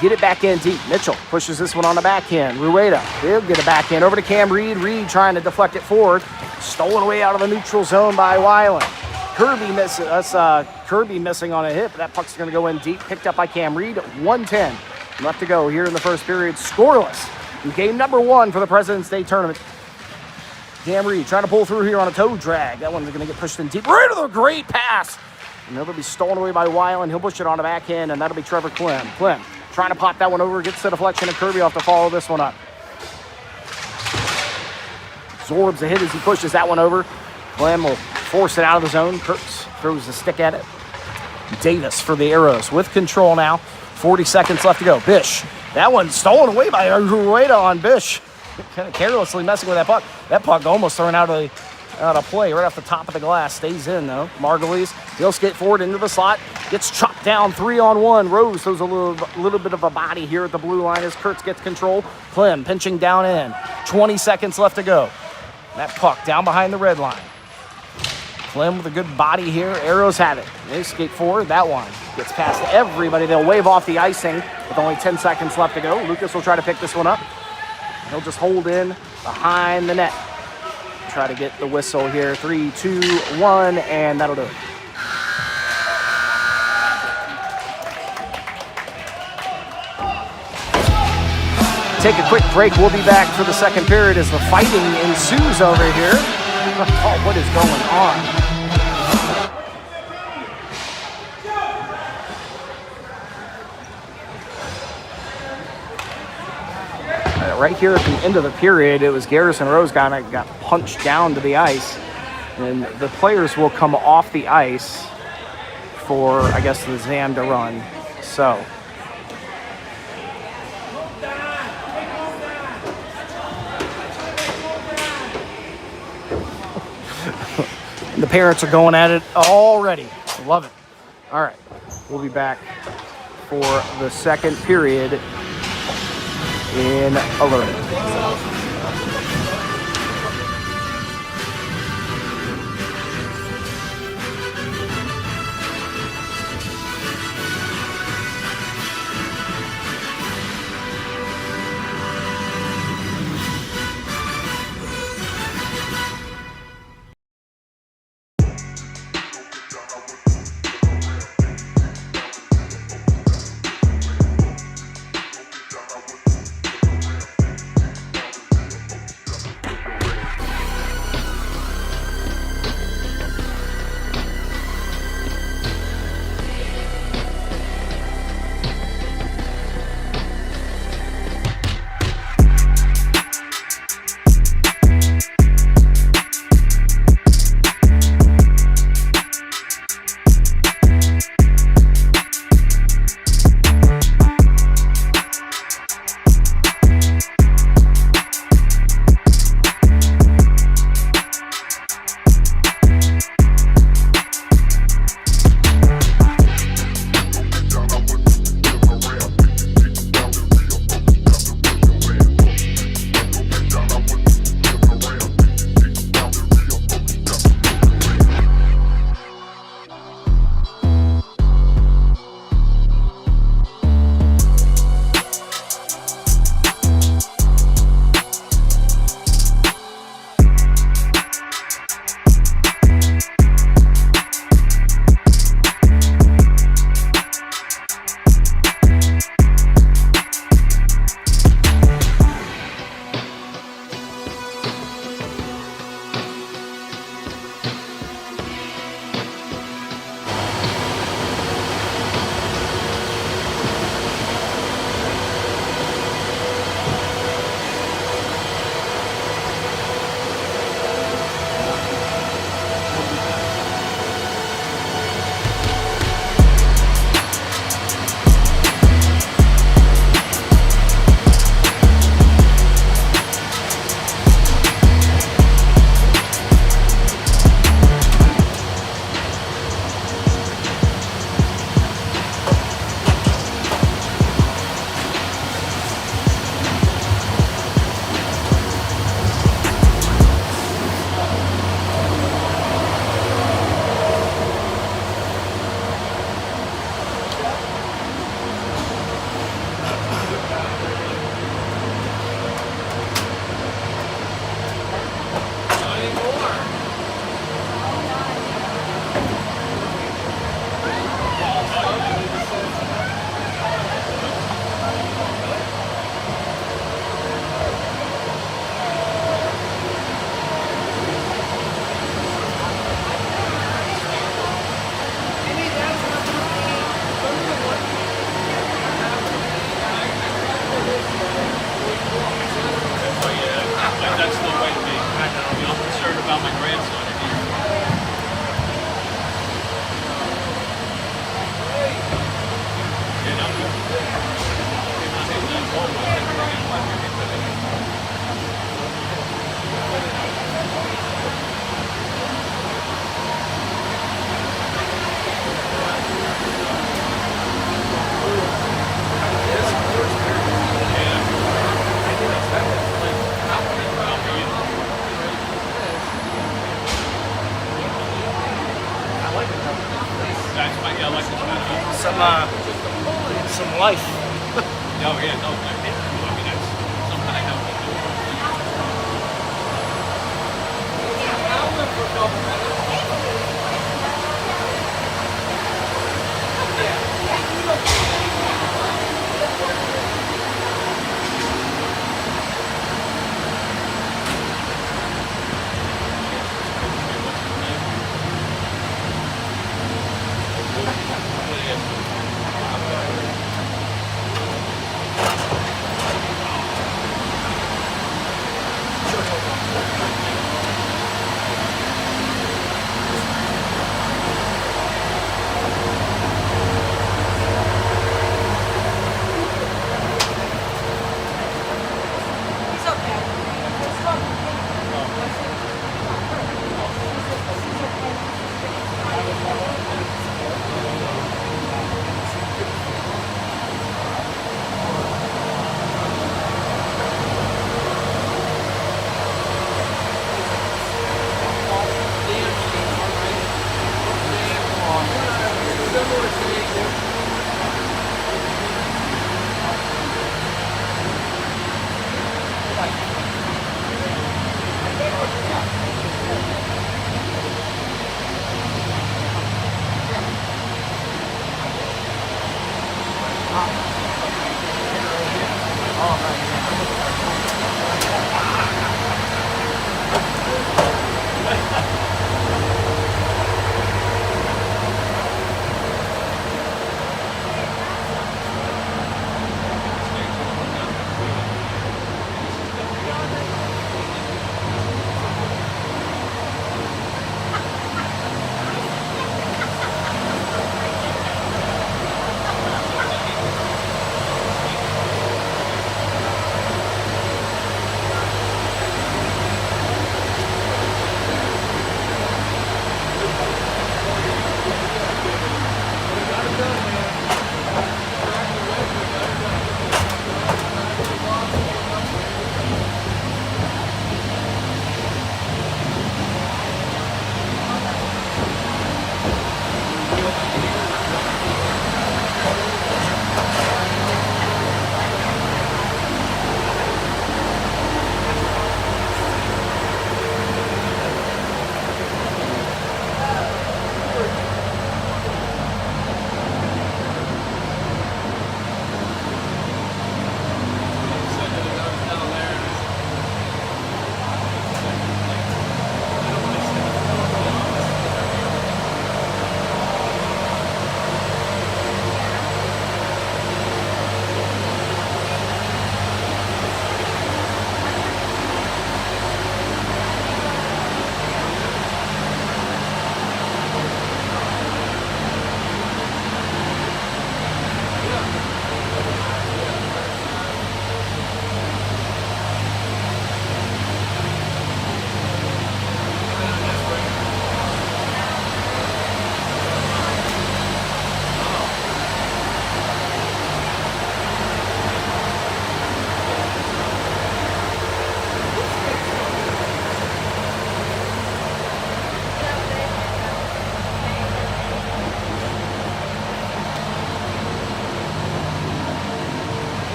get it back in deep. Mitchell pushes this one on the backhand. Rueda, he'll get it back in over to Cam Reed. Reed trying to deflect it forward. Stolen away out of the neutral zone by Weiland. Kirby missing on a hit, but that puck's going to go in deep. Picked up by Cam Reed. 1:10 left to go here in the first period. Scoreless in game number 1 for the President's Day tournament. Cam Reed trying to pull through here on a toe drag. That one's going to get pushed in deep. Right to the great pass. And that'll be stolen away by Weiland. He'll push it on the backhand, and that'll be Trevor Clem. Clem trying to pop that one over. Gets the deflection, and Kirby off to follow this one up. Absorbs the hit as he pushes that one over. Clem will force it out of the zone. Kurtz throws the stick at it. Davis for the Arrows with control now. 40 seconds left to go. Bish. That one stolen away by Rueda on Bish. Kind of carelessly messing with that puck. That puck almost thrown out of play right off the top of the glass. Stays in though. Margulies, he'll skate forward into the slot. Gets chopped down 3-on-1. Rose throws a little bit of a body here at the blue line as Kurtz gets control. Clem pinching down in. 20 seconds left to go. That puck down behind the red line. Clem with a good body here. Arrows have it. They skate forward. That one gets past everybody. They'll wave off the icing with only 10 seconds left to go. Lucas will try to pick this one up. He'll just hold in behind the net. Try to get the whistle here. 3, 2, 1, and that'll do it. Take a quick break. We'll be back for the second period as the fighting ensues over here. Oh, what is going on? Right here at the end of the period, it was Garrison Rose got punched down to the ice. And the players will come off the ice for, I guess, the Zam to run. So. The parents are going at it already. Love it. All right. We'll be back for the second period in a little bit. grandson. And he's I like this better. Some life. Oh yeah, no, I mean that's something I have to do.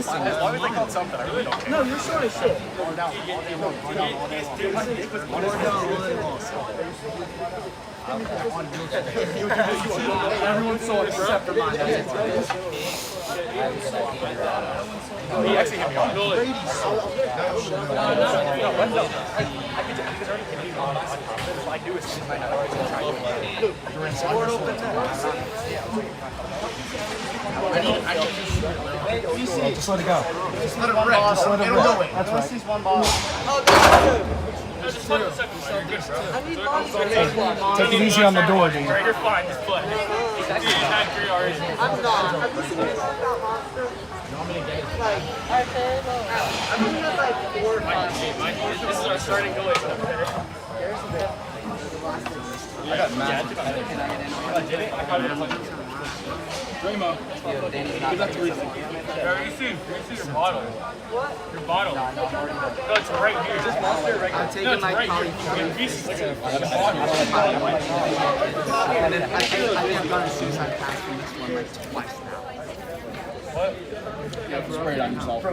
As long as they called something, I really don't care. No, you're short as shit. Everyone saw it except for mine. He actually hit me on it. I knew as soon as I know I was going to try to Just let it go. Just let it rip. Just let it rip. That's right. He's one ball. Just play the second one. You're good, bro. Take it easy on the door, dude. You're fine. Just play. Dude, you had 3 already. I'm not. Have you seen this about Monster? Like, I'm looking at like 4 or 5. This is our starting goalie for the minute. I got mad. I caught it like Ramo. Give that to Reese. Reese, your bottle. What? Your bottle. No, it's right here. Just Monster right here. I'm taking my colleague. Reese, like I think I've gone to suicide pass from this one like twice now. what? Spray it on yourself.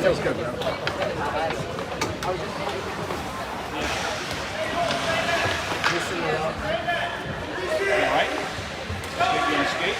Feels good, bro. Alright. You gonna skate?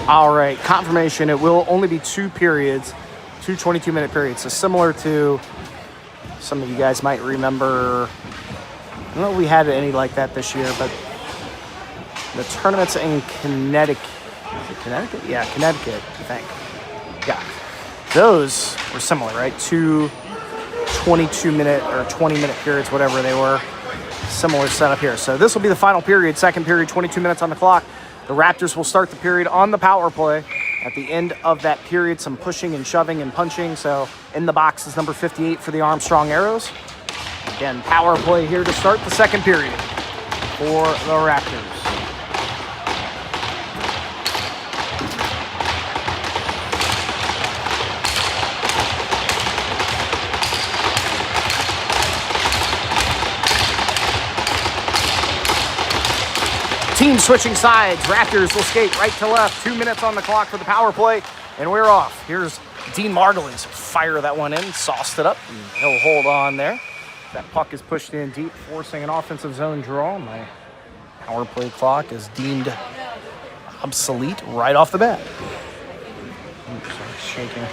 All right, confirmation. It will only be 2 periods, 2 22-minute periods. So similar to some of you guys might remember. I don't know if we had any like that this year, but the tournaments in Connecticut. Is it Connecticut? Yeah, Connecticut, I think. Yeah. Those were similar, right? 2 22-minute or 20-minute periods, whatever they were. Similar setup here. So this will be the final period, second period, 22 minutes on the clock. The Raptors will start the period on the power play. At the end of that period, some pushing and shoving and punching. So in the box is number 58 for the Armstrong Arrows. Again, power play here to start the second period for the Raptors. Team switching sides. Raptors will skate right to left. 2 minutes on the clock for the power play, and we're off. Here's Dean Margulies. Fire that one in, sauced it up, and he'll hold on there. That puck is pushed in deep, forcing an offensive zone draw. My power play clock is deemed obsolete right off the bat. Oops, sorry, it's shaking.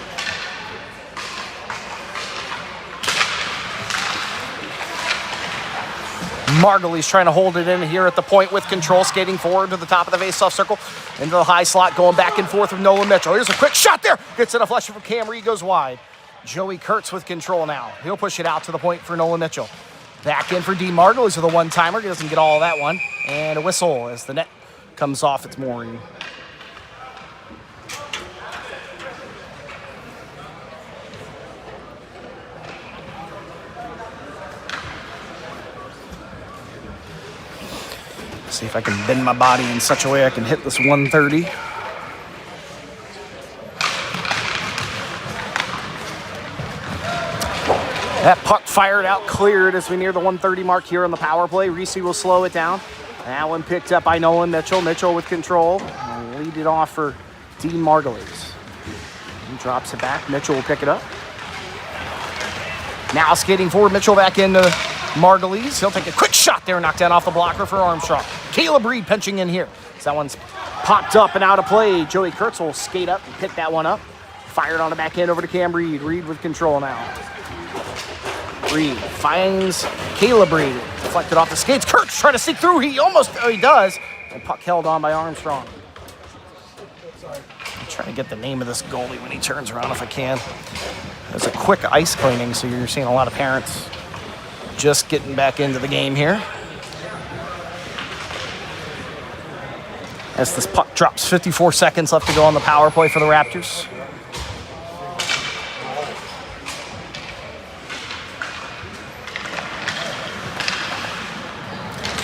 Margulies trying to hold it in here at the point with control, skating forward to the top of the face-off circle, into the high slot, going back and forth with Nolan Mitchell. Here's a quick shot there. Gets it a flush from Cam Reed, goes wide. Joey Kurtz with control now. He'll push it out to the point for Nolan Mitchell. Back in for Dean Margulies with a one-timer. He doesn't get all of that one. And a whistle as the net comes off its mooring. See if I can bend my body in such a way I can hit this 130. That puck fired out, cleared as we near the 130 mark here on the power play. Reese will slow it down. That one picked up by Nolan Mitchell. Mitchell with control. And lead it off for Dean Margulies. He drops it back. Mitchell will pick it up. Now skating forward, Mitchell back into Margulies. He'll take a quick shot there, knocked down off the blocker for Armstrong. Caleb Reed pinching in here. So that one's popped up and out of play. Joey Kurtz will skate up and pick that one up. Fired on the back end over to Cam Reed. Reed with control now. Reed finds Caleb Reed. Deflected off the skates. Kurtz trying to sneak through. He does. And puck held on by Armstrong. I'm trying to get the name of this goalie when he turns around if I can. It's a quick ice cleaning, so you're seeing a lot of parents just getting back into the game here. As this puck drops, 54 seconds left to go on the power play for the Raptors.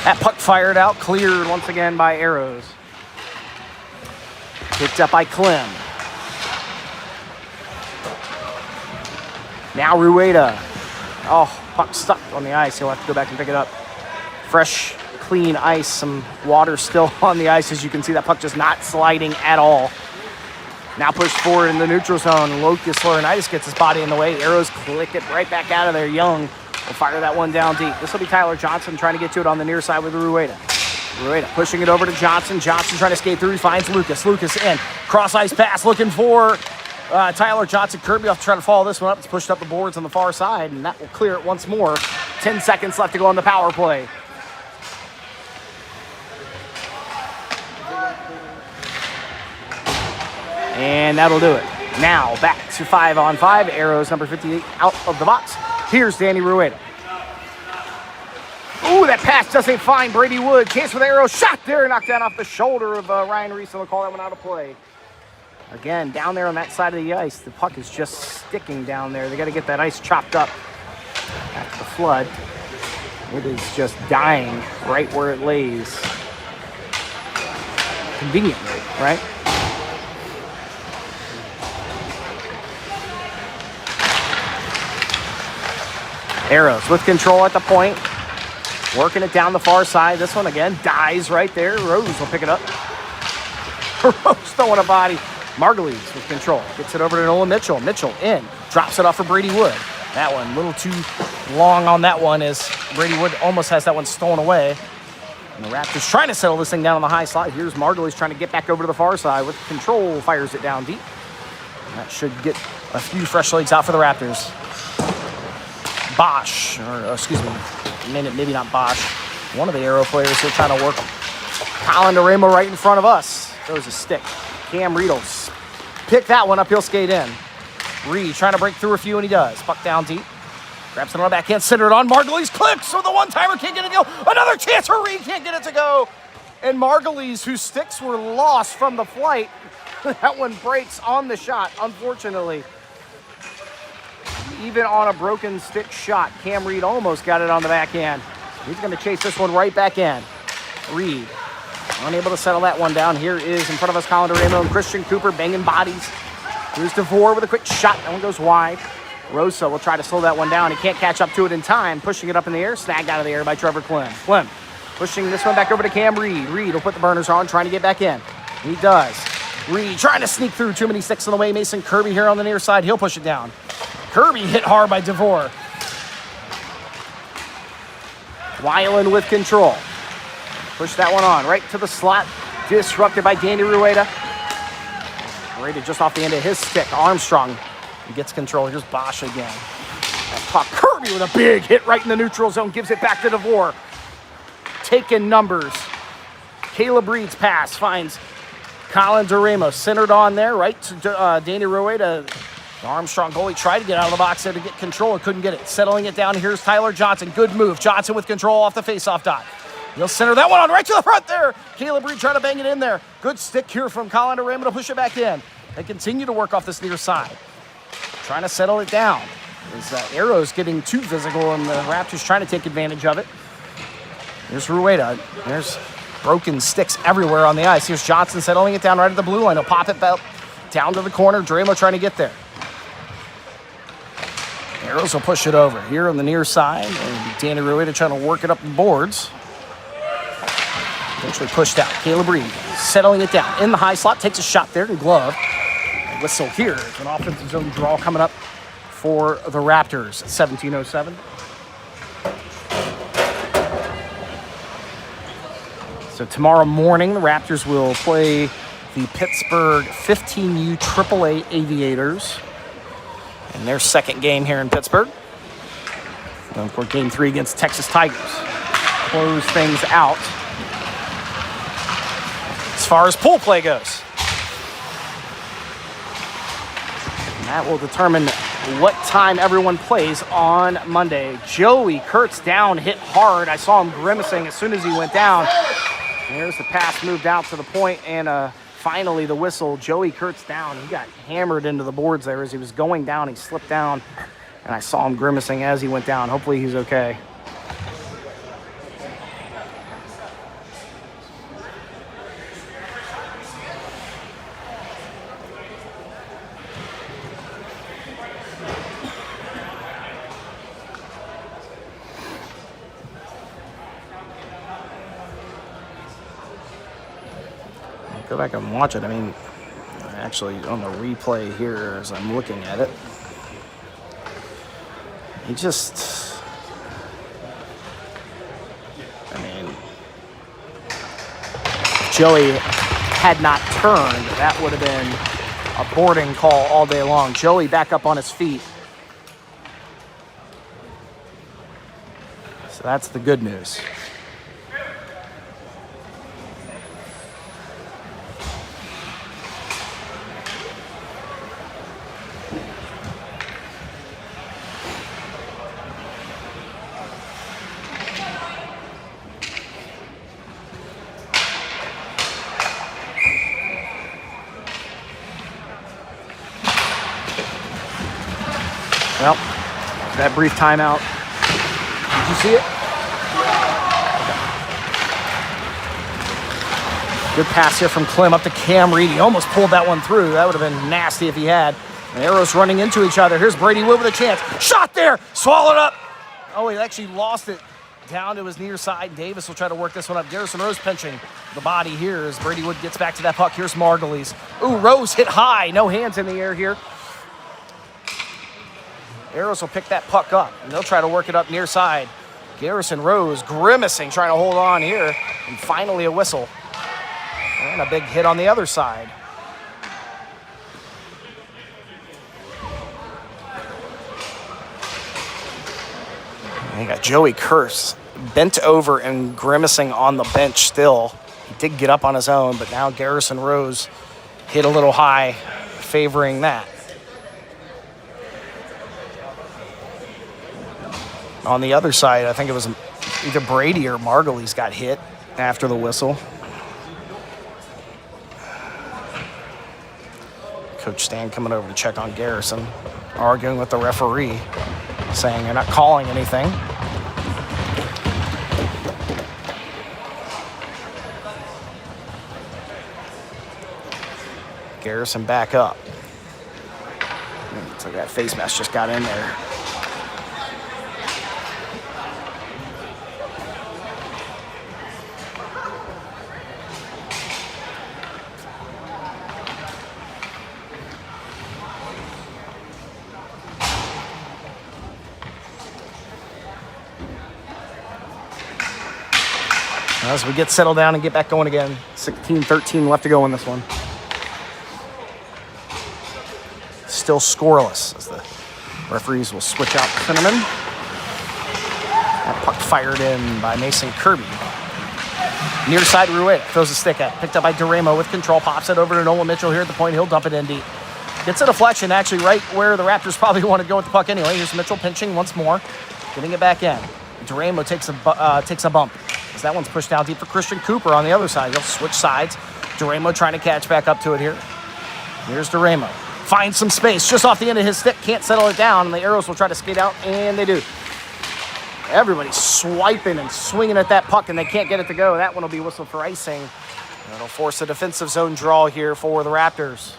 That puck fired out, cleared once again by Arrows. Picked up by Clem. Now Rueda. Oh, puck stuck on the ice. He'll have to go back and pick it up. Fresh, clean ice. Some water still on the ice. As you can see, that puck just not sliding at all. Now pushed forward in the neutral zone. Lucas Laurinaitis gets his body in the way. Arrows click it right back out of there. Young will fire that one down deep. This will be Tyler Johnson trying to get to it on the near side with Rueda. Rueda pushing it over to Johnson. Johnson trying to skate through. He finds Lucas. Lucas in. Cross ice pass looking for Tyler Johnson. Kirby off to try to follow this one up. It's pushed up the boards on the far side, and that will clear it once more. 10 seconds left to go on the power play. And that'll do it. Now back to 5-on-5. Arrows number 58 out of the box. Here's Danny Rueda. Ooh, that pass doesn't find Brady Wood. Chance for the Arrows. Shot there. Knocked down off the shoulder of Ryan Reese. They'll call that one out of play. Again, down there on that side of the ice, the puck is just sticking down there. They got to get that ice chopped up after the flood. It is just dying right where it lays. Conveniently, right? Arrows with control at the point. Working it down the far side. This one again dies right there. Rose will pick it up. Rose throwing a body. Margulies with control. Gets it over to Nolan Mitchell. Mitchell in. Drops it off for Brady Wood. That one a little too long on that one as Brady Wood almost has that one stolen away. And the Raptors trying to settle this thing down on the high slide. Here's Margulies trying to get back over to the far side with control. Fires it down deep. And that should get a few fresh legs out for the Raptors. Bosch, or excuse me, maybe not Bosch. One of the Arrow players here trying to work Colin DeRamo right in front of us. Throws a stick. Cam Reed will pick that one up. He'll skate in. Reed trying to break through a few, and he does. Puck down deep. Grabs it on the backhand, centered on Margulies. Clicks, so the one-timer can't get it to go. Another chance for Reed, can't get it to go. And Margulies, whose sticks were lost from the flight, that one breaks on the shot, unfortunately. Even on a broken stick shot, Cam Reed almost got it on the backhand. He's going to chase this one right back in. Reed, unable to settle that one down. Here is in front of us Colin DeRamo and Christian Cooper banging bodies. Here's DeVore with a quick shot. That one goes wide. Rosa will try to slow that one down. He can't catch up to it in time. Pushing it up in the air. Snagged out of the air by Trevor Clem. Clem pushing this one back over to Cam Reed. Reed will put the burners on, trying to get back in. He does. Reed trying to sneak through. Too many sticks in the way. Mason Kirby here on the near side. He'll push it down. Kirby hit hard by DeVore. Weiland with control. Push that one on. Right to the slot. Disrupted by Danny Rueda. Rueda just off the end of his stick. Armstrong. He gets control. Here's Bosch again. That puck. Kirby with a big hit right in the neutral zone. Gives it back to DeVore. Taking numbers. Caleb Reed's pass finds Colin DeRamo. Centered on there. Right to Danny Rueda. The Armstrong goalie tried to get out of the box there to get control and couldn't get it. Settling it down. Here's Tyler Johnson. Good move. Johnson with control off the faceoff dot. He'll center that one on right to the front there. Caleb Reed trying to bang it in there. Good stick here from Colin DeRamo to push it back in. They continue to work off this near side. Trying to settle it down. As Arrow's getting too physical and the Raptors trying to take advantage of it. Here's Rueda. There's broken sticks everywhere on the ice. Here's Johnson settling it down right at the blue line. He'll pop it down to the corner. Dramo trying to get there. Arrows will push it over here on the near side. And Danny Rueda trying to work it up the boards. Eventually pushed out. Caleb Reed settling it down in the high slot. Takes a shot there and glove. A whistle here. It's an offensive zone draw coming up for the Raptors at 17:07. So tomorrow morning, the Raptors will play the Pittsburgh 15U AAA Aviators in their second game here in Pittsburgh. And of course, game 3 against Texas Tigers. Close things out as far as pool play goes. That will determine what time everyone plays on Monday. Joey Kurtz down, hit hard. I saw him grimacing as soon as he went down. There's the pass moved out to the point, and finally the whistle. Joey Kurtz down. He got hammered into the boards there as he was going down. He slipped down, and I saw him grimacing as he went down. Hopefully he's okay. Go back and watch it. I mean, actually on the replay here as I'm looking at it, he just, I mean, if Joey had not turned, that would have been a boarding call all day long. Joey back up on his feet. So that's the good news. Well, that brief timeout. Did you see it? Okay. Good pass here from Clem up to Cam Reed. He almost pulled that one through. That would have been nasty if he had. The arrows running into each other. Here's Brady Wood with a chance. Shot there! Swallowed up! Oh, he actually lost it down to his near side. Davis will try to work this one up. Garrison Rose pinching the body here as Brady Wood gets back to that puck. Here's Margulies. Ooh, Rose hit high. No hands in the air here. Arrows will pick that puck up, and they'll try to work it up near side. Garrison Rose grimacing, trying to hold on here, and finally a whistle. And a big hit on the other side. And you got Joey Kurtz bent over and grimacing on the bench still. He did get up on his own, but now Garrison Rose hit a little high, favoring that. On the other side, I think it was either Brady or Margulies got hit after the whistle. Coach Stan coming over to check on Garrison, arguing with the referee, saying you're not calling anything. Garrison back up. Looks like that face mask just got in there. As we get settled down and get back going again. 16-13 left to go in this one. Still scoreless as the referees will switch out Cinnamon. That puck fired in by Mason Kirby. Near side, Rueda throws a stick at. Picked up by Duramo with control. Pops it over to Nolan Mitchell here at the point. He'll dump it in deep. Gets a deflection actually right where the Raptors probably want to go with the puck anyway. Here's Mitchell pinching once more. Getting it back in. Duramo takes a bump. As that one's pushed down deep for Christian Cooper on the other side. He'll switch sides. Duramo trying to catch back up to it here. Here's Duramo. Finds some space just off the end of his stick. Can't settle it down. And the Arrows will try to skate out, and they do. Everybody's swiping and swinging at that puck, and they can't get it to go. That one will be whistled for icing. That'll force a defensive zone draw here for the Raptors.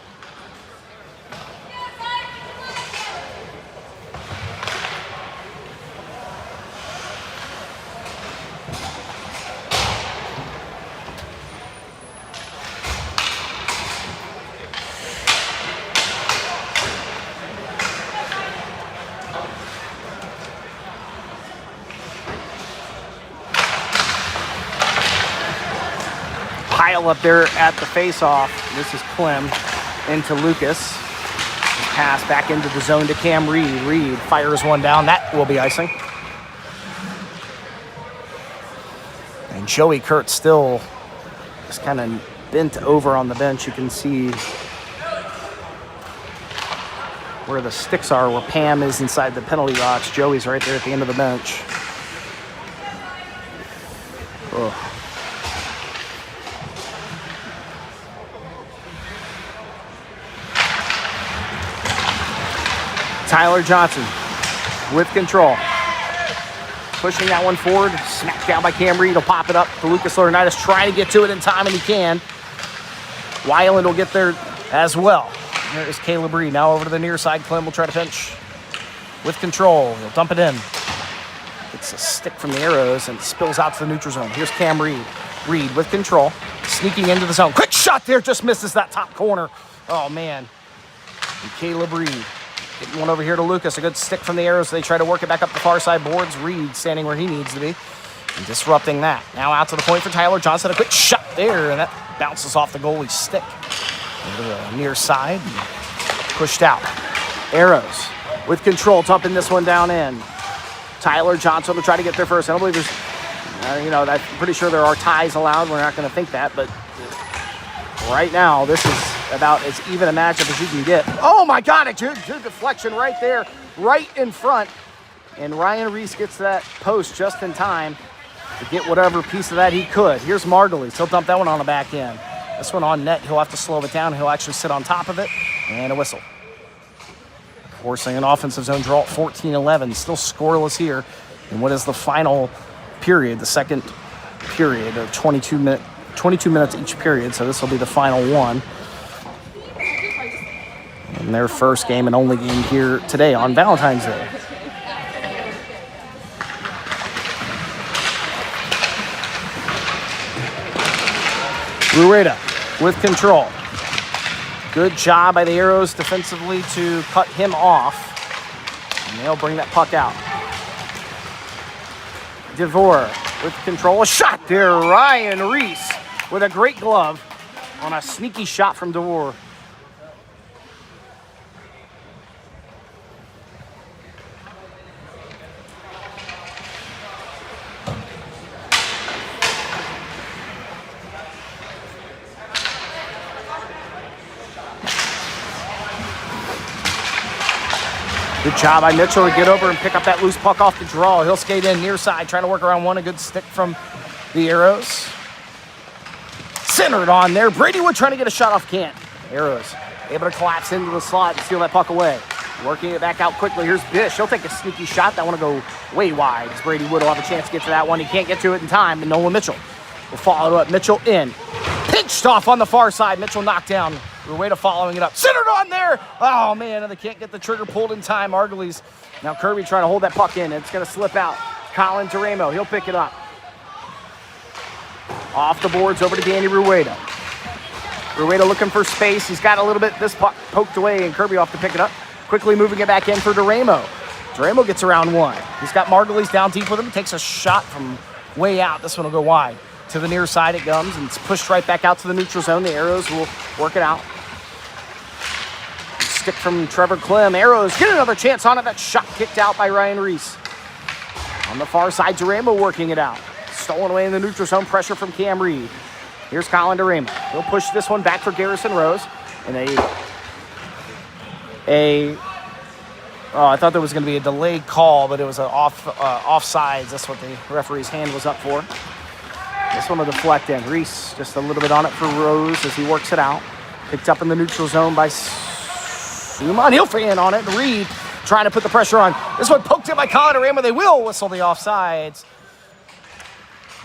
Pile up there at the face-off. This is Clem into Lucas. Pass back into the zone to Cam Reed. Reed fires one down. That will be icing. And Joey Kurtz still just kind of bent over on the bench. You can see where the sticks are, where Pam is inside the penalty box. Joey's right there at the end of the bench. Ugh. Tyler Johnson with control. Pushing that one forward. Smacked down by Cam Reed. He'll pop it up to Lucas Laurinaitis, trying to get to it in time, and he can. Weiland will get there as well. There is Caleb Reed. Now over to the near side. Clem will try to pinch with control. He'll dump it in. It's a stick from the arrows and spills out to the neutral zone. Here's Cam Reed. Reed with control. Sneaking into the zone. Quick shot there. Just misses that top corner. Oh, man. And Caleb Reed getting one over here to Lucas. A good stick from the arrows. They try to work it back up the far side boards. Reed standing where he needs to be and disrupting that. Now out to the point for Tyler Johnson. A quick shot there, and that bounces off the goalie's stick. Over to the near side. Pushed out. Arrows with control. Dumping this one down in. Tyler Johnson will try to get there first. I don't believe there's, I'm pretty sure there are ties allowed. We're not going to think that, but right now, this is about as even a matchup as you can get. Oh my God, a good deflection right there, right in front. And Ryan Reese gets to that post just in time to get whatever piece of that he could. Here's Margulies. He'll dump that one on the back end. This one on net, he'll have to slow it down. He'll actually sit on top of it, and a whistle. Forcing an offensive zone draw at 14-11. Still scoreless here in what is the final period, the second period of 22 minutes each period, so this will be the final one. And their first game and only game here today on Valentine's Day. Rueda with control. Good job by the Arrows defensively to cut him off. And they'll bring that puck out. DeVore with control. A shot there. Ryan Reese with a great glove on a sneaky shot from DeVore. Good job by Mitchell to get over and pick up that loose puck off the draw. He'll skate in near side, trying to work around one. A good stick from the Arrows. Centered on there. Brady Wood trying to get a shot off Kent. Arrows able to collapse into the slot and steal that puck away. Working it back out quickly. Here's Bish. He'll take a sneaky shot. That one will go way wide. As Brady Wood will have a chance to get to that one. He can't get to it in time. And Nolan Mitchell will follow up. Mitchell in. Pinched off on the far side. Mitchell knocked down. Rueda following it up. Centered on there. Oh, man. And they can't get the trigger pulled in time. Margulies. Now Kirby trying to hold that puck in. It's going to slip out. Colin Taremo. He'll pick it up. Off the boards over to Danny Rueda. Rueda looking for space. He's got a little bit this puck poked away, and Kirby off to pick it up. Quickly moving it back in for Taremo. Taremo gets around one. He's got Margulies down deep with him. Takes a shot from way out. This one will go wide. To the near side it comes, and it's pushed right back out to the neutral zone. The Arrows will work it out. Stick from Trevor Clem. Arrows get another chance on it. That shot kicked out by Ryan Reese. On the far side, Taremo working it out. Stolen away in the neutral zone. Pressure from Cam Reed. Here's Colin Taremo. He'll push this one back for Garrison Rose. And I thought there was going to be a delayed call, but it was an offsides. That's what the referee's hand was up for. This one will deflect in. Reese just a little bit on it for Rose as he works it out. Picked up in the neutral zone by Suman. He'll fan on it. Reed trying to put the pressure on. This one poked in by Colin Taremo. They will whistle the offsides.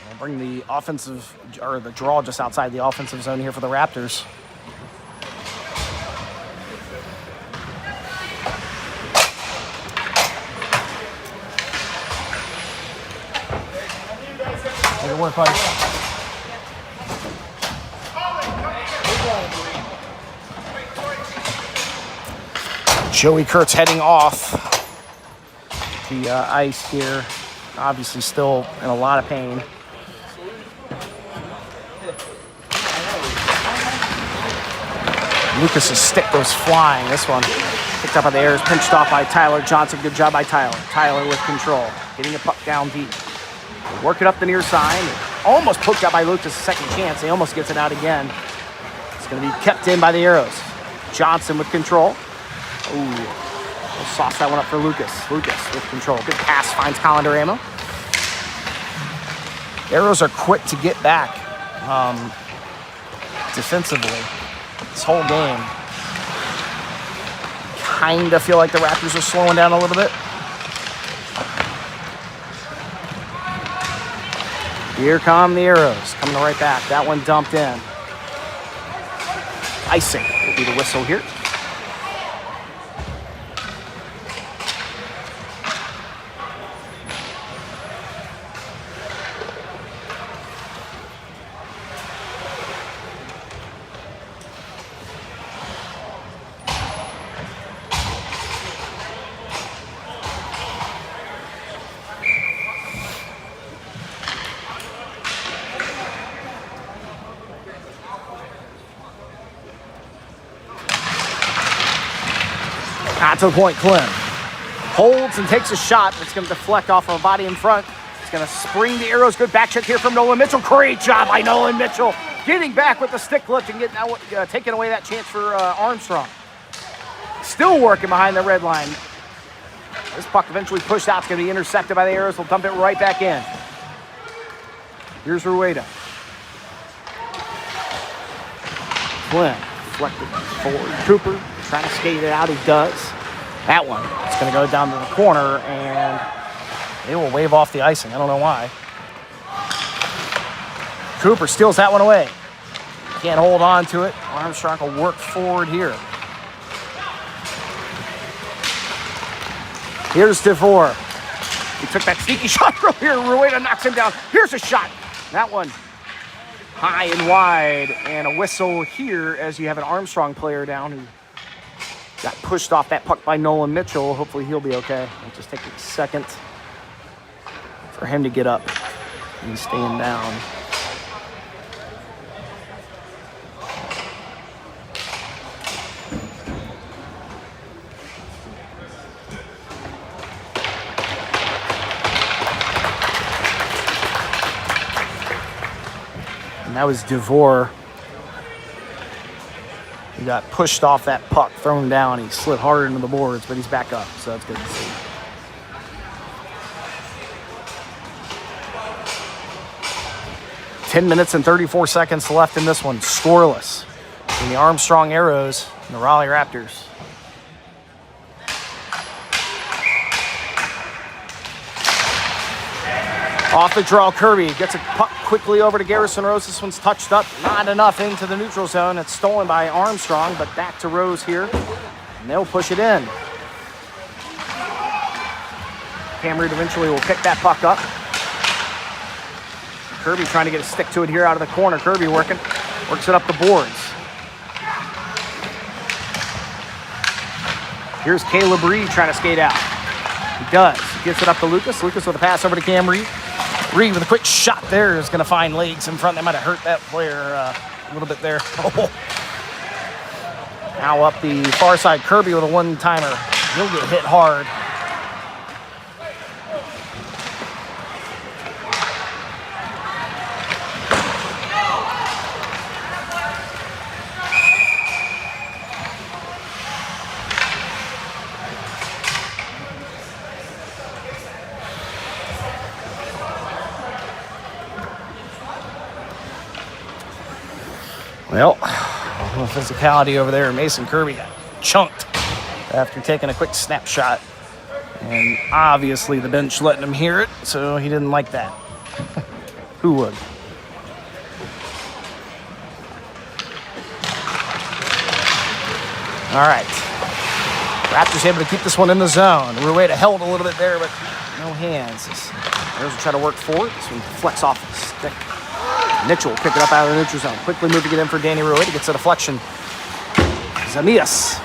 We'll bring the offensive, or the draw just outside the offensive zone here for the Raptors. Good work, buddy. Joey Kurtz heading off the ice here. Obviously still in a lot of pain. Lucas's stick goes flying. This one picked up by the Airs, pinched off by Tyler Johnson. Good job by Tyler. Tyler with control, getting the puck down deep. Work it up the near side. Almost poked out by Lucas' second chance. He almost gets it out again. It's going to be kept in by the Arrows. Johnson with control. Ooh. We'll sauce that one up for Lucas. Lucas with control. Good pass, finds Colander ammo. Arrows are quick to get back defensively this whole game. Kind of feel like the Raptors are slowing down a little bit. Here come the Arrows, coming right back. That one dumped in. Icing will be the whistle here. Not to the point, Clem. Holds and takes a shot. It's going to deflect off of a body in front. It's going to spring the Arrows. Good back check here from Nolan Mitchell. Great job by Nolan Mitchell. Getting back with the stick lift and taking away that chance for Armstrong. Still working behind the red line. This puck eventually pushed out. It's going to be intercepted by the Arrows. They'll dump it right back in. Here's Rueda. Flynn deflected forward. Cooper trying to skate it out. He does. That one is going to go down to the corner, and they will wave off the icing. I don't know why. Cooper steals that one away. Can't hold on to it. Armstrong will work forward here. Here's DeVore. He took that sneaky shot earlier. Rueda knocks him down. Here's a shot. That one high and wide, and a whistle here as you have an Armstrong player down who got pushed off that puck by Nolan Mitchell. Hopefully he'll be okay. It'll just take a second for him to get up. He's staying down. And that was DeVore. He got pushed off that puck, thrown down. He slid harder into the boards, but he's back up, so that's good to see. Ten minutes and 34 seconds left in this one. Scoreless in the Armstrong Arrows and the Raleigh Raptors. Off the draw, Kirby gets a puck quickly over to Garrison Rose. This one's touched up, not enough into the neutral zone. It's stolen by Armstrong, but back to Rose here, and they'll push it in. Cam Reed eventually will pick that puck up. Kirby trying to get a stick to it here out of the corner. Kirby works it up the boards. Here's Caleb Reed trying to skate out. He does. He gets it up to Lucas. Lucas with a pass over to Cam Reed. Reed with a quick shot there is going to find legs in front. That might have hurt that player a little bit there. Now up the far side, Kirby with a one-timer. He'll get hit hard. Well, a little physicality over there. Mason Kirby got chunked after taking a quick snapshot. And obviously the bench letting him hear it, so he didn't like that. Who would? All right. Raptors able to keep this one in the zone. Rueda held a little bit there, but no hands. There's a try to work forward. This one flex off the stick. Mitchell pick it up out of the neutral zone. Quickly moving it in for Danny Rueda. Gets a deflection. Zamias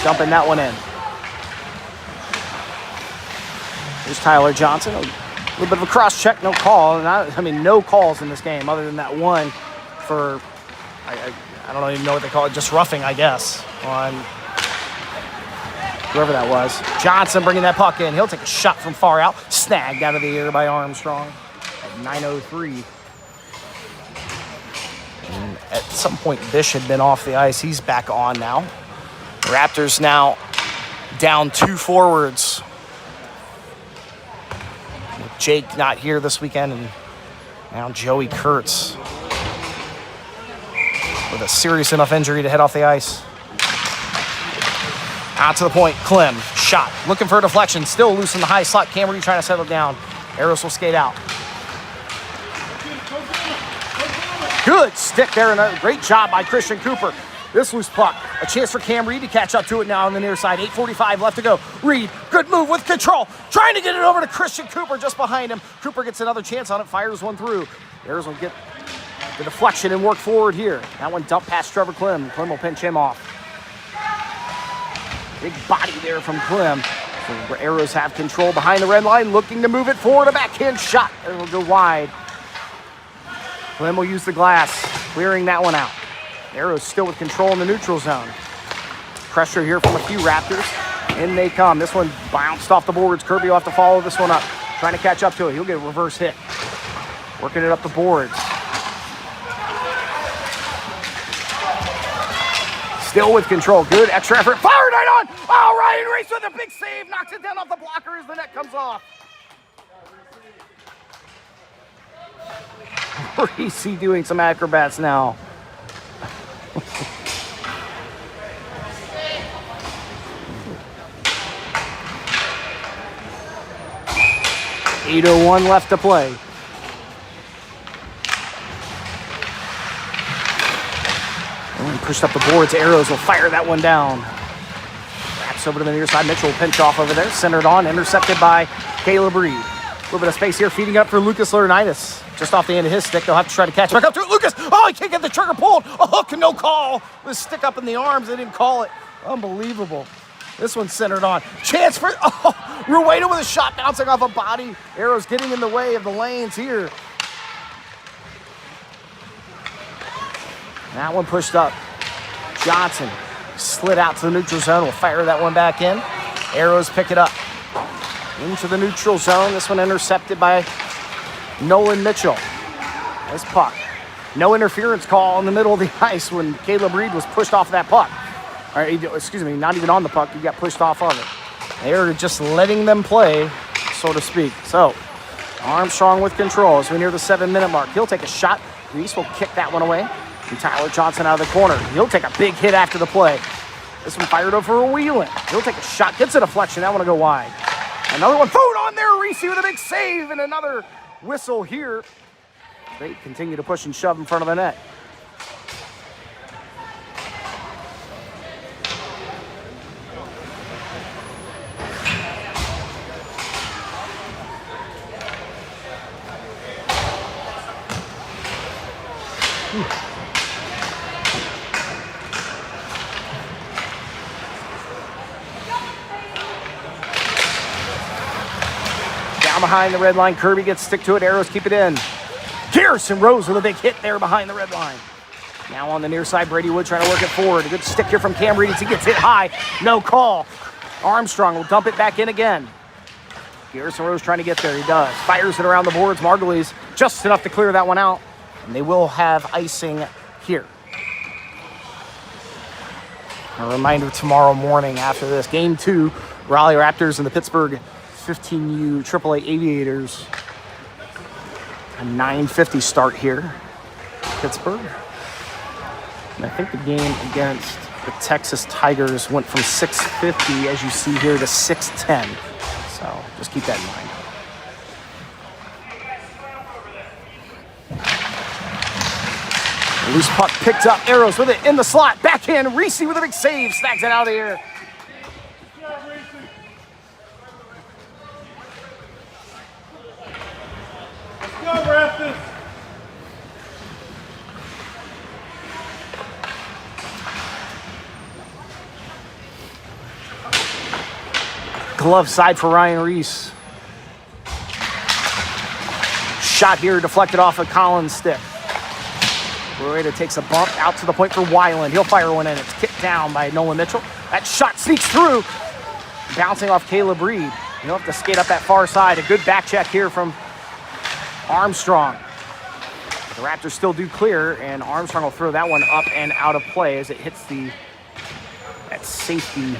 dumping that one in. Here's Tyler Johnson. A little bit of a cross check, no call. No calls in this game other than that one for, I don't even know what they call it, just roughing, I guess, on whoever that was. Johnson bringing that puck in. He'll take a shot from far out. Snagged out of the air by Armstrong at 9:03. And at some point, Bish had been off the ice. He's back on now. Raptors now down 2 forwards. With Jake not here this weekend, and now Joey Kurtz with a serious enough injury to head off the ice. Out to the point, Clem, shot, looking for a deflection, still loose in the high slot. Camry trying to settle down. Arrows will skate out. Good stick there, and a great job by Christian Cooper. This loose puck, a chance for Cam Reed to catch up to it now on the near side. 8:45 left to go. Reed, good move with control, trying to get it over to Christian Cooper just behind him. Cooper gets another chance on it, fires one through. Arrows will get the deflection and work forward here. That one dumped past Trevor Clem. Clem will pinch him off. Big body there from Clem. So Arrows have control behind the red line, looking to move it forward. A backhand shot, and it'll go wide. Clem will use the glass, clearing that one out. Arrows still with control in the neutral zone. Pressure here from a few Raptors. In they come. This one bounced off the boards. Kirby will have to follow this one up. Trying to catch up to it. He'll get a reverse hit. Working it up the boards. Still with control. Good extra effort. Fired right on. Oh, Ryan Reese with a big save. Knocks it down off the blocker as the net comes off. Reese doing some acrobats now. 8:01 left to play. And pushed up the boards. Arrows will fire that one down. Wraps over to the near side. Mitchell will pinch off over there. Centered on. Intercepted by Caleb Reed. A little bit of space here. Feeding up for Lucas Laurinaitis. Just off the end of his stick. They'll have to try to catch back up to it. Lucas! Oh, he can't get the trigger pulled. A hook and no call. With a stick up in the arms. They didn't call it. Unbelievable. This one's centered on. Chance for... Oh! Rueda with a shot bouncing off a body. Arrows getting in the way of the lanes here. That one pushed up. Johnson slid out to the neutral zone. We'll fire that one back in. Arrows pick it up. Into the neutral zone. This one intercepted by Nolan Mitchell. This puck. No interference call in the middle of the ice when Caleb Reed was pushed off that puck. Or, excuse me, not even on the puck. He got pushed off of it. They're just letting them play, so to speak. So, Armstrong with control as we near the 7-minute mark. He'll take a shot. Reese will kick that one away. And Tyler Johnson out of the corner. He'll take a big hit after the play. This one fired over a Whelan. He'll take a shot, gets a deflection. That one will go wide. Another one, food on there. Reese with a big save and another whistle here. They continue to push and shove in front of the net. Down behind the red line, Kirby gets stick to it. Arrows keep it in. Garrison Rose with a big hit there behind the red line. Now on the near side, Brady Wood trying to work it forward. A good stick here from Cam Reed as he gets hit high. No call. Armstrong will dump it back in again. Garrison Rose trying to get there. He does. Fires it around the boards. Margulies just enough to clear that one out. And they will have icing here. A reminder tomorrow morning after this. Game 2, Raleigh Raptors and the Pittsburgh 15U AAA Aviators. A 9:50 start here, Pittsburgh. And I think the game against the Texas Tigers went from 6:50, as you see here, to 6:10. So just keep that in mind. Loose puck picked up. Arrows with it in the slot. Backhand. Reese with a big save. Snags it out of the air. Go, Raptors! Glove side for Ryan Reese. Shot here deflected off of Collins' stick. Rueda takes a bump out to the point for Weiland. He'll fire one in. It's kicked down by Nolan Mitchell. That shot sneaks through. Bouncing off Caleb Reed. He'll have to skate up that far side. A good back check here from Armstrong. The Raptors still do clear, and Armstrong will throw that one up and out of play as it hits that safety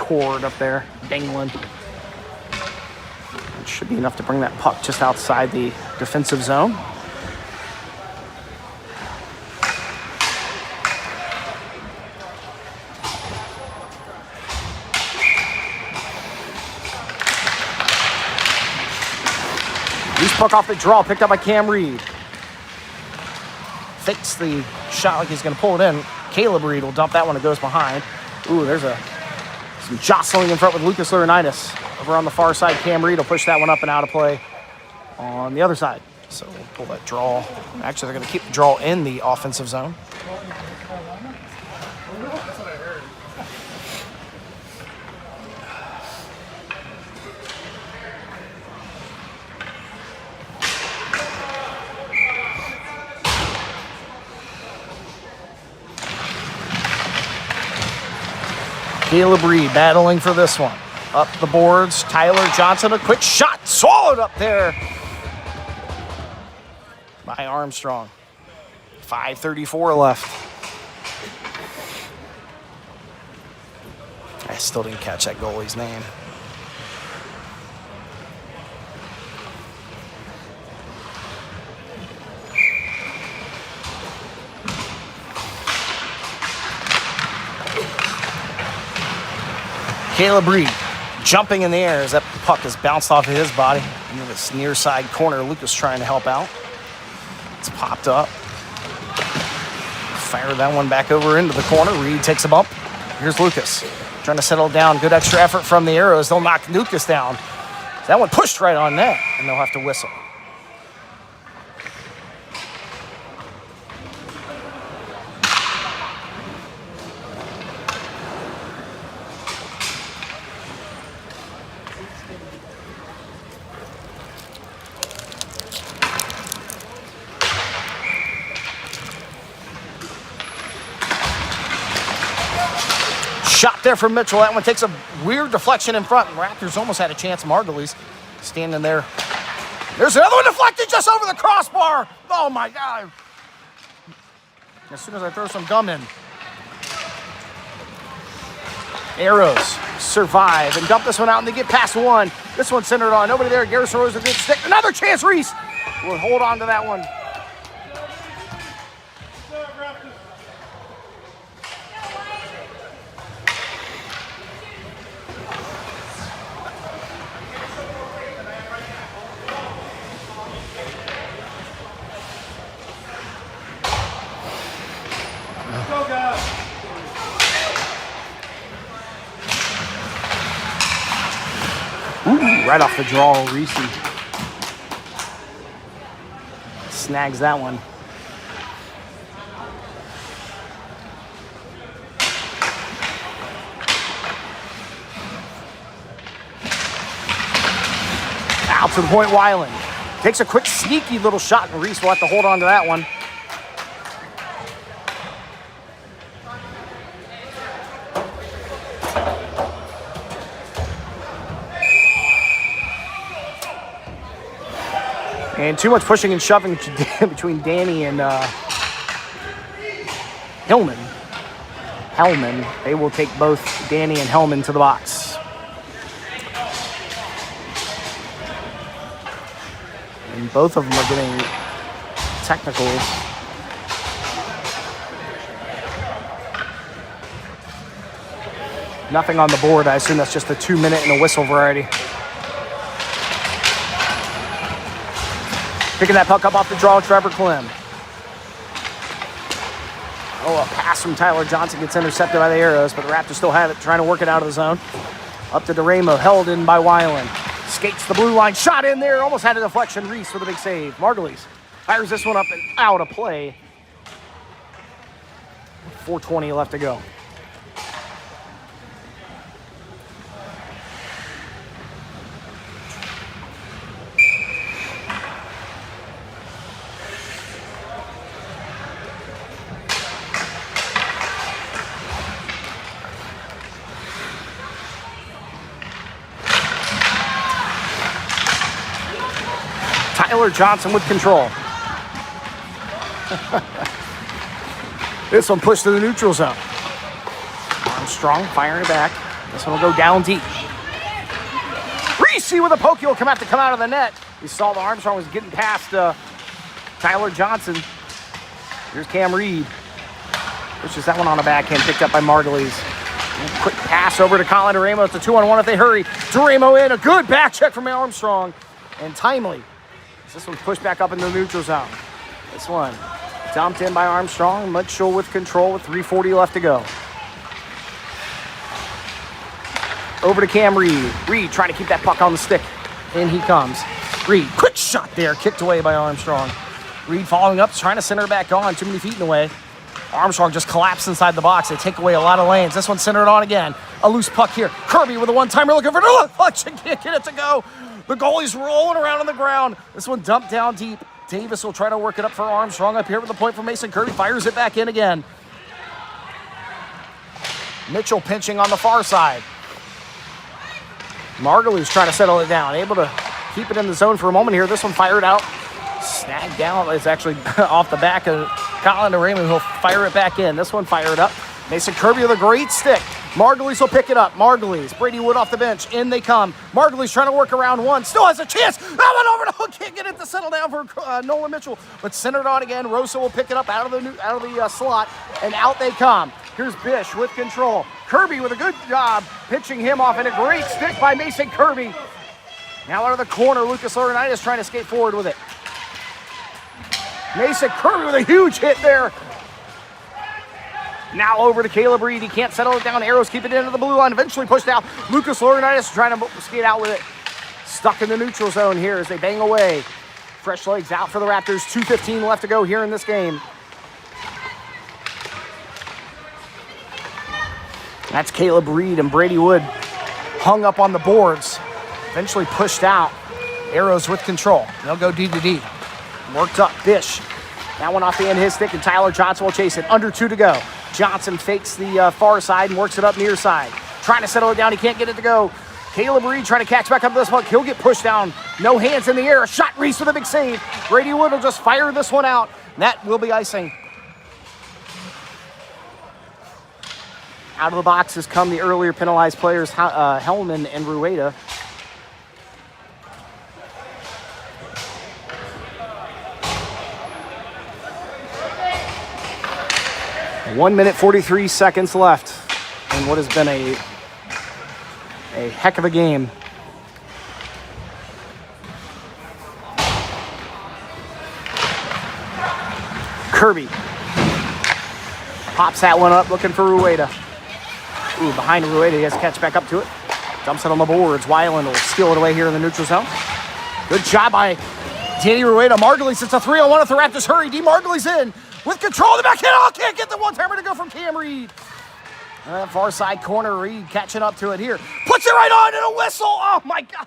cord up there, dangling. It should be enough to bring that puck just outside the defensive zone. Loose puck off the draw, picked up by Cam Reed. Fakes the shot like he's going to pull it in. Caleb Reed will dump that one. It goes behind. Ooh, there's some jostling in front with Lucas Laurinaitis. Over on the far side, Cam Reed will push that one up and out of play on the other side. So we'll pull that draw. Actually, they're going to keep the draw in the offensive zone. Caleb Reed battling for this one. Up the boards, Tyler Johnson, a quick shot, swallowed up there by Armstrong. 5:34 left. I still didn't catch that goalie's name. Caleb Reed jumping in the air as that puck has bounced off of his body into this near side corner. Lucas trying to help out. It's popped up. Fire that one back over into the corner. Reed takes a bump. Here's Lucas trying to settle down. Good extra effort from the Arrows. They'll knock Lucas down. That one pushed right on net, and they'll have to whistle. Shot there from Mitchell. That one takes a weird deflection in front. Raptors almost had a chance. Margulies standing there. There's another one deflected just over the crossbar. Oh, my God. As soon as I throw some gum in. Arrows survive and dump this one out, and they get past one. This one's centered on. Nobody there. Garrison Rose a good stick. Another chance. Reese will hold on to that one. Right off the draw, Reese snags that one. Out to the point, Weiland takes a quick, sneaky little shot, and Reese will have to hold on to that one. And too much pushing and shoving between Danny and Hellman. They will take both Danny and Hellman to the box. And both of them are getting technicals. Nothing on the board. I assume that's just a 2-minute and a whistle variety. Picking that puck up off the draw, Trevor Clem. Oh, a pass from Tyler Johnson gets intercepted by the Arrows, but the Raptors still have it, trying to work it out of the zone. Up to DeRamo, held in by Weiland. Skates the blue line, shot in there, almost had a deflection. Reese with a big save. Margulies fires this one up and out of play. 4:20 left to go. Tyler Johnson with control. This one pushed to the neutral zone. Armstrong firing it back. This one will go down deep. Reese with a poke will come out of the net. We saw the Armstrong was getting past Tyler Johnson. Here's Cam Reed. Pushes that one on the backhand, picked up by Margulies. Quick pass over to Colin Duramo. It's a 2-on-1 if they hurry. Duramo in, a good back check from Armstrong. And timely. This one's pushed back up in the neutral zone. This one dumped in by Armstrong. Mitchell with control with 3:40 left to go. Over to Cam Reed. Reed trying to keep that puck on the stick. In he comes. Reed, quick shot there, kicked away by Armstrong. Reed following up, trying to center it back on. Too many feet in the way. Armstrong just collapsed inside the box. They take away a lot of lanes. This one centered on again. A loose puck here. Kirby with a one-timer looking for the puck. Can't get it to go. The goalie's rolling around on the ground. This one dumped down deep. Davis will try to work it up for Armstrong up here with the point for Mason Kirby. Fires it back in again. Mitchell pinching on the far side. Margulies trying to settle it down. Able to keep it in the zone for a moment here. This one fired out. Snagged down. It's actually off the back of Colin Duramo. He'll fire it back in. This one fired up. Mason Kirby with a great stick. Margulies will pick it up. Margulies. Brady Wood off the bench. In they come. Margulies trying to work around one. Still has a chance. That one over to hook. Can't get it to settle down for Nolan Mitchell. But centered on again. Rosa will pick it up out of the slot. And out they come. Here's Bish with control. Kirby with a good job pitching him off. And a great stick by Mason Kirby. Now out of the corner. Lucas Laurinaitis trying to skate forward with it. Mason Kirby with a huge hit there. Now over to Caleb Reed. He can't settle it down. Arrows keep it into the blue line. Eventually pushed out. Lucas Laurinaitis trying to skate out with it. Stuck in the neutral zone here as they bang away. Fresh legs out for the Raptors. 2:15 left to go here in this game. That's Caleb Reed and Brady Wood hung up on the boards. Eventually pushed out. Arrows with control. They'll go D to D. Worked up, Bish. That one off the end of his stick, and Tyler Johnson will chase it. Under 2 to go. Johnson fakes the far side and works it up near side. Trying to settle it down. He can't get it to go. Caleb Reed trying to catch back up to this puck. He'll get pushed down. No hands in the air. A shot. Reese with a big save. Brady Wood will just fire this one out. That will be icing. Out of the boxes come the earlier penalized players, Hellman and Rueda. 1 minute, 43 seconds left in what has been a heck of a game. Kirby pops that one up, looking for Rueda. Ooh, behind Rueda, he has to catch back up to it. Dumps it on the boards. Weiland will steal it away here in the neutral zone. Good job by Danny Rueda. Margulies, it's a 3-on-1 if the Raptors hurry. D. Margulies in. With control of the backhand. Oh, can't get the one-timer to go from Cam Reed. Far side corner, Reed catching up to it here. Puts it right on and a whistle. Oh, my God.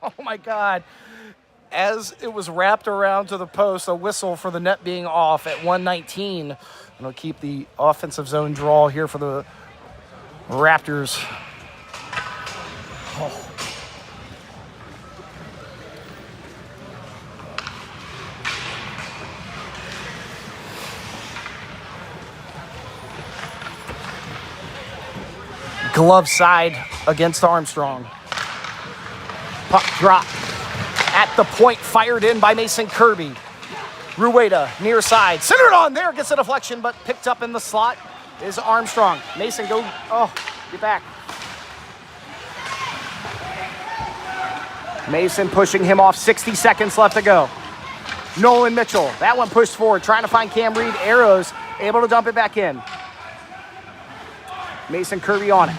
Oh, my God. As it was wrapped around to the post, a whistle for the net being off at 1:19. It'll keep the offensive zone draw here for the Raptors. Oh. Glove side against Armstrong. Puck drop at the point, fired in by Mason Kirby. Rueda near side, centered on there, gets a deflection, but picked up in the slot is Armstrong. Mason go, oh, get back. Mason pushing him off, 60 seconds left to go. Nolan Mitchell, that one pushed forward, trying to find Cam Reed. Arrows able to dump it back in. Mason Kirby on it.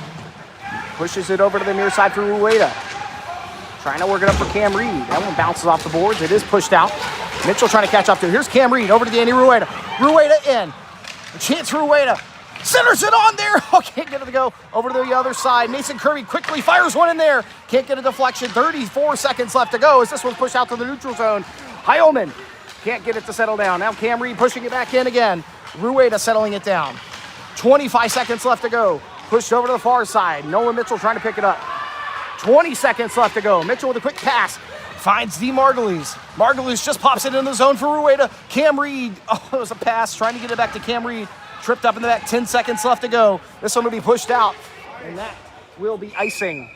Pushes it over to the near side for Rueda. Trying to work it up for Cam Reed. That one bounces off the boards. It is pushed out. Mitchell trying to catch up to it. Here's Cam Reed over to Danny Rueda. Rueda in. A chance for Rueda. Centers it on there. Oh, can't get it to go. Over to the other side. Mason Kirby quickly fires one in there. Can't get a deflection. 34 seconds left to go as this one's pushed out to the neutral zone. Heilman can't get it to settle down. Now Cam Reed pushing it back in again. Rueda settling it down. 25 seconds left to go. Pushed over to the far side. Nolan Mitchell trying to pick it up. 20 seconds left to go. Mitchell with a quick pass. Finds D. Margulies. Margulies just pops it in the zone for Rueda. Cam Reed. Oh, it was a pass. Trying to get it back to Cam Reed. tripped up in the back. 10 seconds left to go. This one will be pushed out, and that will be icing.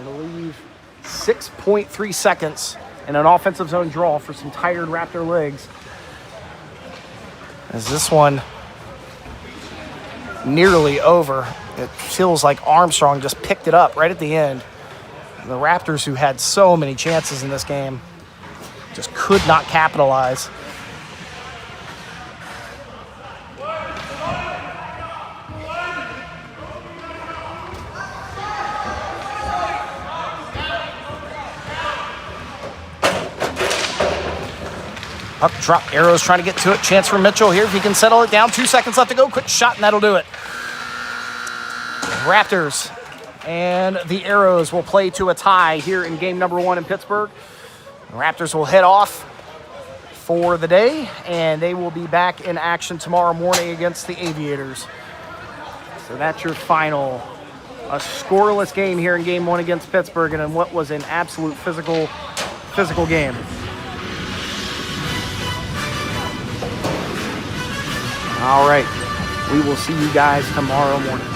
It'll leave 6.3 seconds and an offensive zone draw for some tired Raptor legs. As this one nearly over. It feels like Armstrong just picked it up right at the end. The Raptors, who had so many chances in this game, just could not capitalize. Puck drop, Arrows trying to get to it. Chance for Mitchell here if he can settle it down. 2 seconds left to go. Quick shot, and that'll do it. Raptors and the Arrows will play to a tie here in game number 1 in Pittsburgh. The Raptors will head off for the day, and they will be back in action tomorrow morning against the Aviators. So that's your final. A scoreless game here in game 1 against Pittsburgh, and in what was an absolute physical game. All right, we will see you guys tomorrow morning.